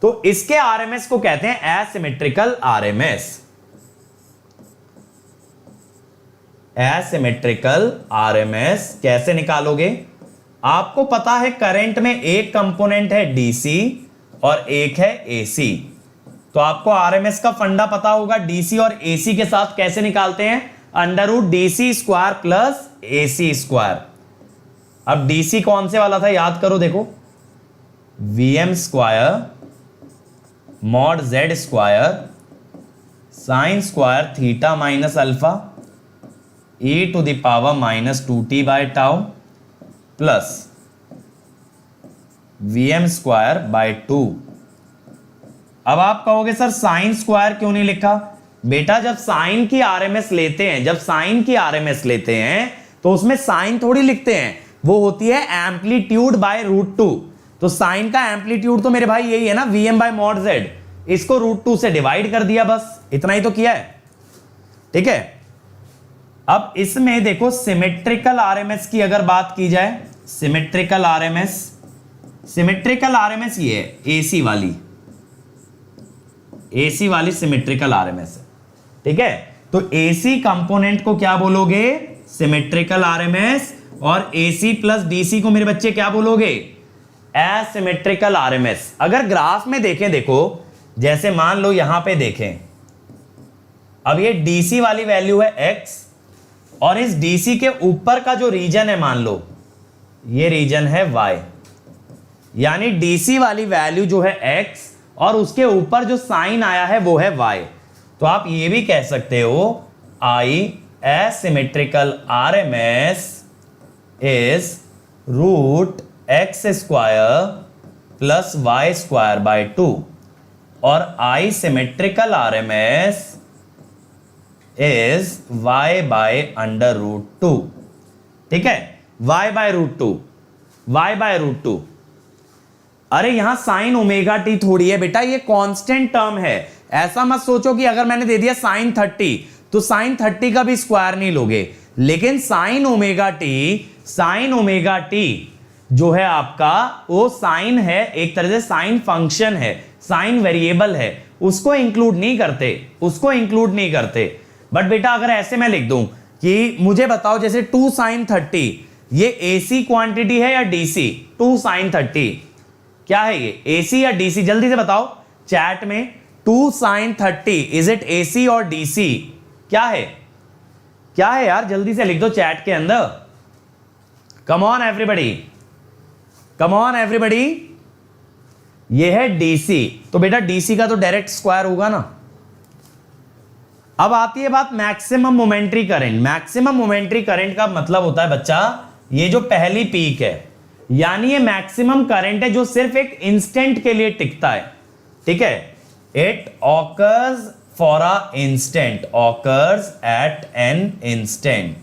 तो इसके आरएमएस को कहते हैं एसिमेट्रिकल आरएमएस। एसिमेट्रिकल आरएमएस कैसे निकालोगे? आपको पता है करंट में एक कंपोनेंट है डीसी और एक है एसी, तो आपको आरएमएस का फंडा पता होगा। डीसी और एसी के साथ कैसे निकालते हैं? √DC² plus AC²। अब डीसी कौन से वाला था याद करो, देखो Vm² mod Z² sin² theta minus alpha e⁻⁻2t/τ plus Vm²/2। अब आप कहोगे सर sin² क्यों नहीं लिखा? बेटा जब साइन की आरएमएस लेते हैं, जब साइन की आरएमएस लेते हैं तो उसमें साइन थोड़ी लिखते हैं, वो होती है एम्पलीट्यूड बाय √2। तो साइन का एम्पलीट्यूड तो मेरे भाई यही है ना, Vm/mod Z, इसको √2 से डिवाइड कर दिया, बस इतना ही तो किया है। ठीक है, अब इसमें देखो सिमेट्रिकल आरएमएस की अगर बात की जाए, सिमेट्रिकल आरएमएस, सिमेट्रिकल आरएमएस ये है एसी वाली, एसी वाली सिमेट्रिकल आरएमएस है। ठीक है, तो एसी कंपोनेंट को क्या बोलोगे? सिमेट्रिकल आरएमएस, और एसी प्लस डीसी को मेरे बच्चे क्या बोलोगे? Asymmetrical RMS. अगर ग्राफ में देखें, देखो जैसे मान लो यहां पे देखें, अब ये डीसी वाली वैल्यू है x, और इस डीसी के ऊपर का जो रीजन है मान लो ये रीजन है y, यानी डीसी वाली वैल्यू जो है x और उसके ऊपर जो साइन आया है वो है y। तो आप ये भी कह सकते हो I asymmetrical RMS is √x² plus y²/2, और I symmetrical RMS is y/√2। ठीक है, y/√2, y/√2। अरे यहां sin ω_t थोड़ी है बेटा, ये कांस्टेंट टर्म है। ऐसा मत सोचो कि अगर मैंने दे दिया sin 30 तो sin 30 का भी स्क्वायर नहीं लोगे, लेकिन sin ω_t जो है आपका वो साइन है, एक तरह से साइन फंक्शन है, साइन वेरिएबल है, उसको इंक्लूड नहीं करते, उसको इंक्लूड नहीं करते। बट बेटा अगर ऐसे मैं लिख दूं कि मुझे बताओ जैसे 2 sin 30 ये एसी क्वांटिटी है या डीसी? 2 sin 30 क्या है ये, एसी या डीसी? जल्दी से बताओ चैट में, 2 sin 30 इज इट एसी और डीसी? क्या है, क्या है यार, जल्दी से लिख दो चैट के अंदर। Come on everybody, come on everybody. ये है डीसी, तो बेटा डीसी का तो डायरेक्ट स्क्वायर होगा ना। अब आती है बात maximum momentary current. Maximum momentary current का मतलब होता है बच्चा ये जो पहली पीक है, यानी ये मैक्सिमम करंट है जो सिर्फ एक इंस्टेंट के लिए टिकता है। ठीक है, it occurs for a instant, occurs eight an instant.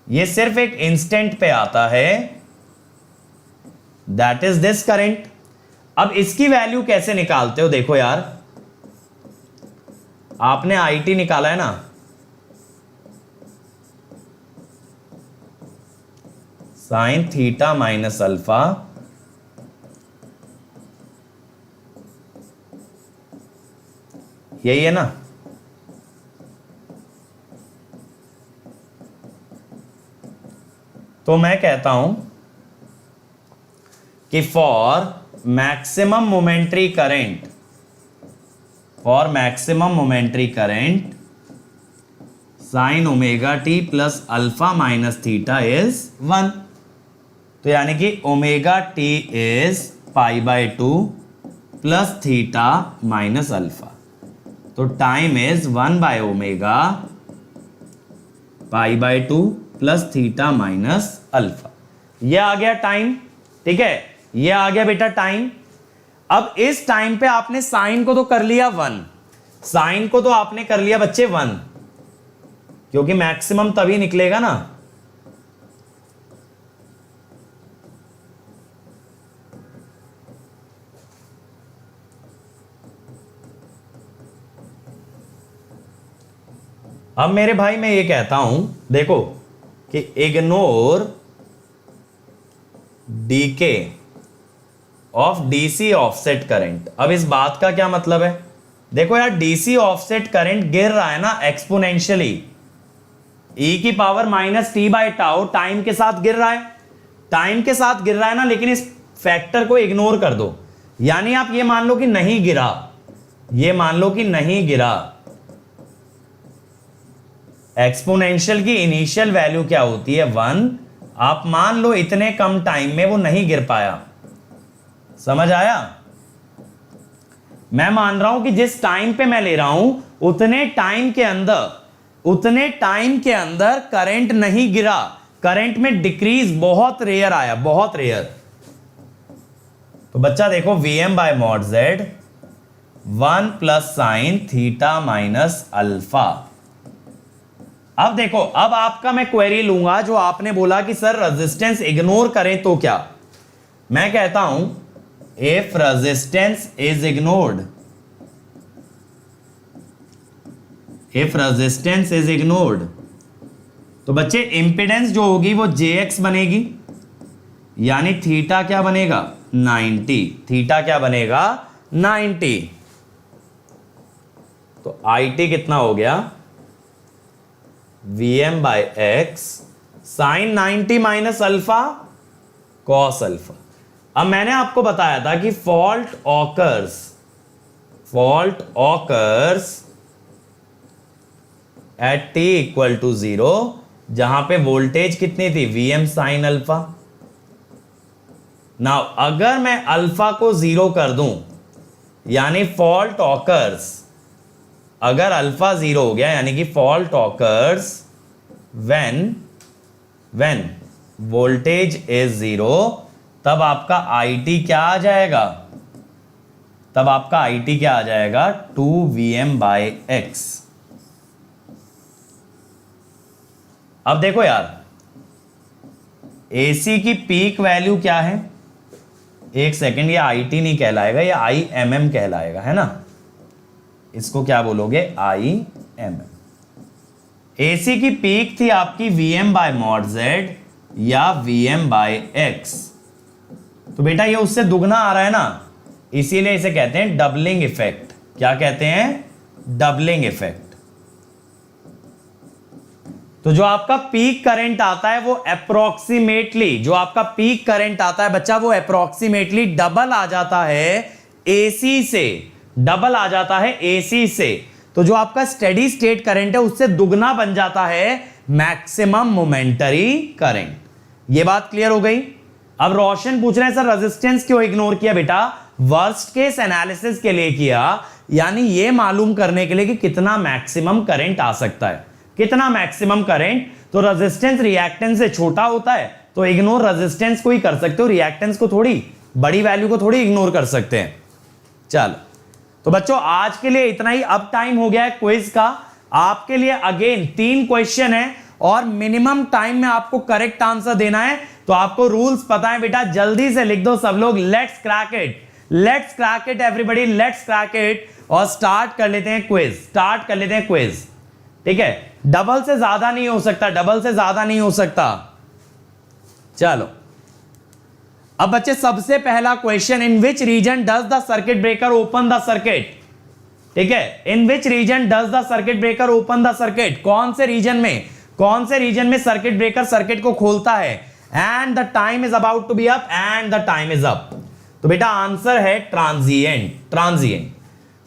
ये सिर्फ एक इंस्टेंट पे आता है, दैट इज दिस करंट। अब इसकी वैल्यू कैसे निकालते हो? देखो यार, आपने IT निकाला है ना, साइन थीटा माइनस अल्फा यही है ना। तो मैं कहता हूं कि for maximum momentary current, for maximum momentary current sine omega t plus alpha minus theta is 1। तो यानी कि omega t is π/2 plus theta minus alpha. तो टाइम इज 1/ओमेगा π/2 प्लस थीटा माइनस अल्फा। ये आ गया टाइम, ठीक है, ये आ गया बेटा टाइम। अब इस टाइम पे आपने साइन को तो कर लिया 1, साइन को तो आपने कर लिया बच्चे 1, क्योंकि मैक्सिमम तभी निकलेगा ना। अब मेरे भाई मैं ये कहता हूं, देखो कि ignore DK of DC offset current. अब इस बात का क्या मतलब है? देखो यार, डीसी ऑफसेट करंट गिर रहा है ना एक्सपोनेंशियली, e की पावर -t/τ टाइम के साथ गिर रहा है, टाइम के साथ गिर रहा है ना, लेकिन इस फैक्टर को इग्नोर कर दो। यानी आप ये मान लो कि नहीं गिरा, ये मान लो कि नहीं गिरा। एक्सपोनेंशियल की इनिशियल वैल्यू क्या होती है? 1। आप मान लो इतने कम टाइम में वो नहीं गिर पाया। समझ आया? मैं मान रहा हूं कि जिस टाइम पे मैं ले रहा हूं उतने टाइम के अंदर करंट नहीं गिरा, करंट में डिक्रीज बहुत रेयर आया, बहुत रेयर। तो बच्चा देखो, Vm/mod z 1 plus sign theta minus alpha. अब देखो, अब आपका मैं क्वेरी लूंगा जो आपने बोला कि सर रेजिस्टेंस इग्नोर करें तो क्या। मैं कहता हूं if resistance is ignored, if resistance is ignored, तो बच्चे इंपेडेंस जो होगी वो jx बनेगी, यानी थीटा क्या बनेगा? 90। थीटा क्या बनेगा? 90। तो IT कितना हो गया? Vm/x sine 90 minus alpha cos alpha. अब मैंने आपको बताया था कि फॉल्ट ऑकर्स एट t = 0, जहां पे वोल्टेज कितनी थी? Vm sine alpha. नाउ अगर मैं अल्फा को 0 कर दूं, यानी फॉल्ट ऑकर्स, अगर अल्फा 0 हो गया, यानी कि fault occurs when voltage is 0, तब आपका IT क्या आ जाएगा? तब आपका IT क्या आ जाएगा? 2Vm/x। अब देखो यार, AC की पीक वैल्यू क्या है? एक सेकेंड, ये IT नहीं कहलाएगा, ये IMM कहलाएगा, है ना। इसको क्या बोलोगे? IMM। AC की पीक थी आपकी Vm/mod z या Vm/x। तो बेटा ये उससे दुगना आ रहा है ना, इसीलिए इसे कहते हैं डबलिंग इफेक्ट। क्या कहते हैं? Doubling effect. तो जो आपका पीक करंट आता है वो अप्रोक्सीमेटली, जो आपका पीक करंट आता है बच्चा, वो अप्रोक्सीमेटली डबल आ जाता है AC से, डबल आ जाता है AC से। तो जो आपका स्टेडी स्टेट करंट है उससे दुगना बन जाता है मैक्सिमम मोमेंटरी करंट। ये बात क्लियर हो गई? अब रोशन पूछ रहे हैं सर रेजिस्टेंस क्यों इग्नोर किया? बेटा वर्स्ट केस एनालिसिस के लिए किया, यानी ये मालूम करने के लिए कि कितना मैक्सिमम करंट आ सकता है, कितना मैक्सिमम करंट। तो रेजिस्टेंस रिएक्टेंस से छोटा होता है, तो इग्नोर रेजिस्टेंस को ही कर सकते हो, रिएक्टेंस को थोड़ी, बड़ी वैल्यू को थोड़ी इग्नोर कर सकते हैं। चलो तो बच्चों आज के लिए इतना ही। अब टाइम हो गया है क्विज का। आपके लिए अगेन 3 क्वेश्चन है और मिनिमम टाइम में आपको करेक्ट आंसर देना है। तो आपको रूल्स पता है बेटा, जल्दी से लिख दो सब लोग। Let's crack it, let's crack it everybody, let's crack it. और स्टार्ट कर लेते हैं क्विज, स्टार्ट कर लेते हैं क्विज। ठीक है, डबल से ज्यादा नहीं हो सकता, डबल से ज्यादा नहीं हो सकता। चलो अब बच्चे सबसे पहला question, in which region does the circuit breaker open the circuit. ठीक है, in which region does the circuit breaker open the circuit, कौन से रीजन में, कौन से रीजन में सर्किट ब्रेकर सर्किट को खोलता है। And the time is about to be up, and the time is up. तो बेटा आंसर है ट्रांजिएंट, ट्रांजिएंट।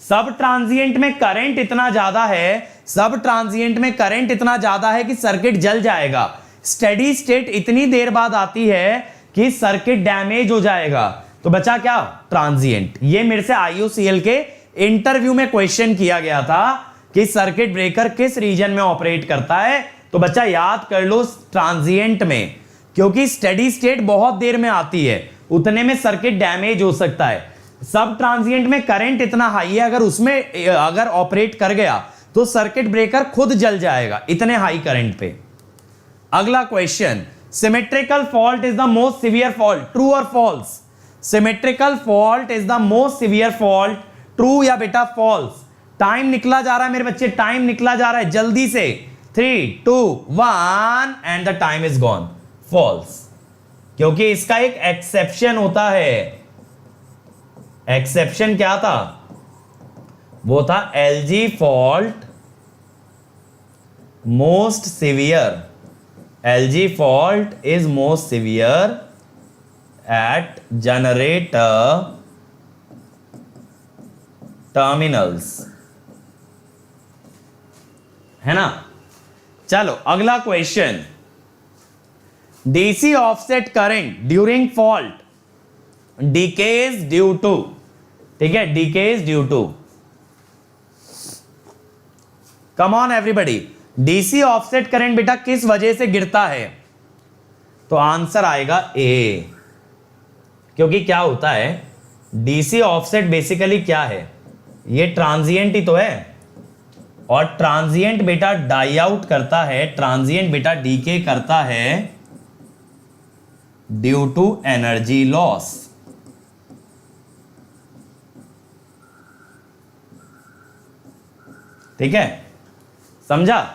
सब ट्रांजिएंट में करंट इतना ज्यादा है, सब ट्रांजिएंट में करंट इतना ज्यादा है कि सर्किट जल जाएगा। स्टेडी स्टेट इतनी देर बाद आती है कि सर्किट डैमेज हो जाएगा। तो बचा क्या, ट्रांजिएंट। ये मेरे से IUCL के इंटरव्यू में क्वेश्चन किया गया था कि सर्किट ब्रेकर किस रीजन में ऑपरेट करता है। तो बच्चा याद कर लो ट्रांजिएंट में, क्योंकि स्टेडी स्टेट बहुत देर में आती है, उतने में सर्किट डैमेज हो सकता है। सब ट्रांजिएंट में करंट इतना हाई है, अगर उसमें अगर ऑपरेट कर गया तो सर्किट ब्रेकर खुद जल जाएगा इतने हाई करंट पे। अगला question, symmetrical fault is the most severe fault, true और false. Symmetrical fault is the most severe fault, true या बेटा फॉल्स। टाइम निकला जा रहा है मेरे बच्चे, टाइम निकला जा रहा है, जल्दी से। 3, 2, 1 and the time is gone. False, क्योंकि इसका एक एक्सेप्शन होता है। एक्सेप्शन क्या था, वो था LG fault most severe. LG fault is most severe at generator terminals, है ना। चलो अगला question, DC offset current during fault decays due to, ठीक है, decays due to, come on everybody, DC offset current बेटा किस वजह से गिरता है। तो आंसर आएगा ए, क्योंकि क्या होता है, डीसी ऑफसेट बेसिकली क्या है, ये ट्रांजिएंट ही तो है, और ट्रांजिएंट बेटा डाई आउट करता है, ट्रांजिएंट बेटा डीके करता है ड्यू टू एनर्जी लॉस। ठीक है, समझा।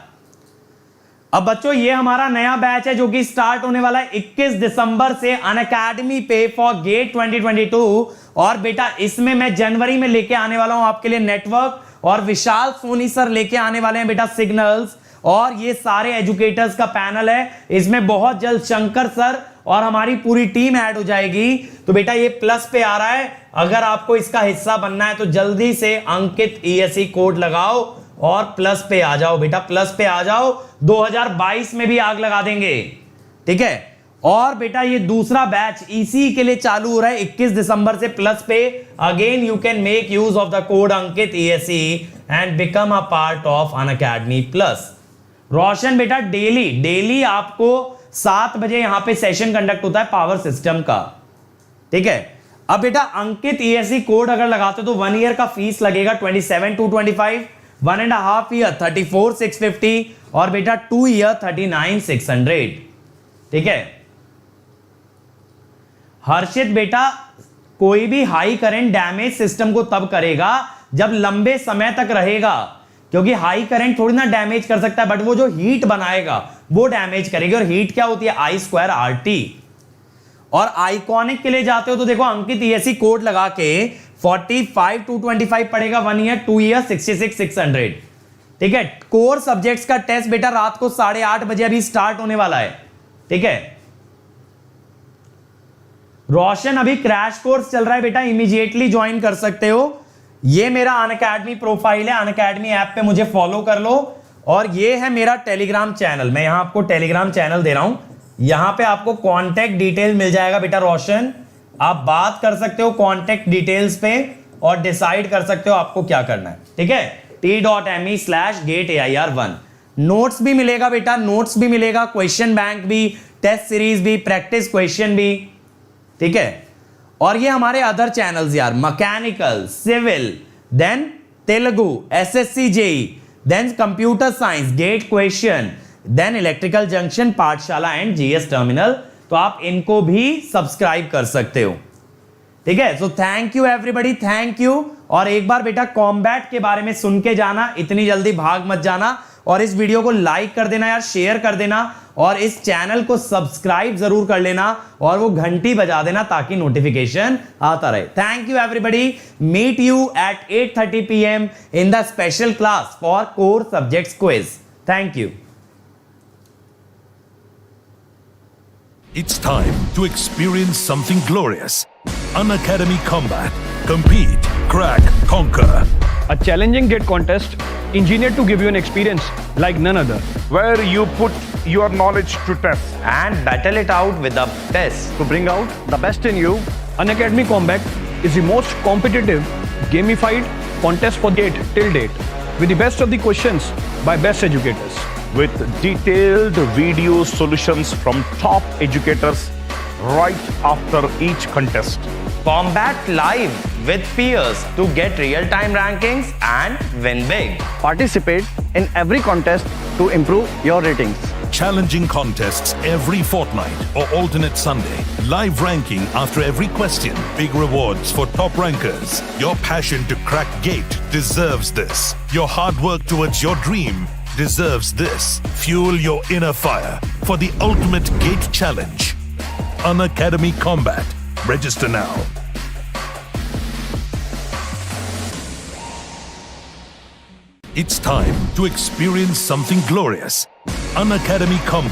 अब बच्चों ये हमारा नया बैच है जो कि स्टार्ट होने वाला है 21 दिसंबर से अनअकैडमी पे फॉर गेट 2022। और बेटा इसमें मैं जनवरी में लेके आने वाला हूं आपके लिए नेटवर्क, और विशाल सोनी सर लेके आने वाले हैं बेटा सिग्नल्स, और ये सारे एजुकेटर्स का पैनल है। इसमें बहुत जल्द शंकर सर और हमारी पूरी टीम ऐड हो जाएगी। तो बेटा ये प्लस पे आ रहा है, अगर आपको इसका हिस्सा बनना है तो जल्दी से अंकित ESE कोड लगाओ और प्लस पे आ जाओ बेटा, प्लस पे आ जाओ। 2022 में भी आग लगा देंगे। ठीक है, और बेटा ये दूसरा बैच इसी के लिए चालू हो रहा है 21 दिसंबर से प्लस पे। Again you can make use of the code Ankit ESE and become a part of Unacademy plus. Roshan बेटा डेली आपको 7 बजे यहां पे सेशन कंडक्ट होता है पावर सिस्टम का। ठीक है, अब बेटा अंकित ESE कोड अगर लगाते हो तो 1 ईयर का फीस लगेगा 27,225, 1.5 ईयर 34,650, और बेटा 2 ईयर 39,600। ठीक है, हर्षित बेटा कोई भी हाई करंट डैमेज सिस्टम को तब करेगा जब लंबे समय तक रहेगा, क्योंकि हाई करंट थोड़ी ना डैमेज कर सकता है, बट वो जो हीट बनाएगा वो डैमेज करेगी। और हीट क्या होती है, I²RT। और आइकॉनिक के लिए जाते हो तो देखो अंकित ESE कोड लगा के 45,225 पड़ेगा 1 ईयर, 2 ईयर 66,600। ठीक है, कोर सब्जेक्ट्स का टेस्ट बेटा रात को 8:30 बजे अभी स्टार्ट होने वाला है। ठीक है, रोशन अभी क्रैश कोर्स चल रहा है बेटा, इमीडिएटली ज्वाइन कर सकते हो। ये मेरा अनअकैडमी प्रोफाइल है, अनअकैडमी ऐप पे मुझे फॉलो कर लो। और ये है मेरा टेलीग्राम चैनल, मैं यहां आपको टेलीग्राम चैनल दे रहा हूं, यहां पे आपको कांटेक्ट डिटेल मिल जाएगा बेटा रोशन। आप बात कर सकते हो कांटेक्ट डिटेल्स पे और डिसाइड कर सकते हो आपको क्या करना है। ठीक है, t.me/gateair1। नोट्स भी मिलेगा बेटा, नोट्स भी मिलेगा, क्वेश्चन बैंक भी, टेस्ट सीरीज भी, प्रैक्टिस क्वेश्चन भी। ठीक है, और ये हमारे अदर चैनल्स यार, mechanical, civil, then Telugu, SSC JE, then computer science, gate question, then electrical junction, पाठशाला and GS terminal. तो आप इनको भी सब्सक्राइब कर सकते हो, ठीक है। So thank you everybody, thank you. और एक बार बेटा कॉम्बैट के बारे में सुन के जाना, इतनी जल्दी भाग मत जाना, और इस वीडियो को लाइक कर देना यार, शेयर कर देना, और इस चैनल को सब्सक्राइब जरूर कर लेना, और वो घंटी बजा देना ताकि नोटिफिकेशन आता रहे। Thank you everybody, meet you at 8:30 PM in the special class for core subjects quiz. Thank you. It's time to experience something glorious. Unacademy Combat. Compete, crack, conquer. A challenging gate contest engineered to give you an experience like none other. Where you put your knowledge to test. And battle it out with the best. To bring out the best in you, Unacademy Combat is the most competitive, gamified contest for GATE till date, with the best of the questions by best educators. With detailed video solutions from top educators right after each contest. Combat live with peers to get real-time rankings and win big. Participate in every contest to improve your ratings. Challenging contests every fortnight or alternate Sunday. Live ranking after every question. Big rewards for top rankers. Your passion to crack GATE deserves this. Your hard work towards your dream deserves this. Fuel your inner fire for the ultimate GATE challenge. Unacademy Combat. Register now. It's time to experience something glorious. Unacademy Combat.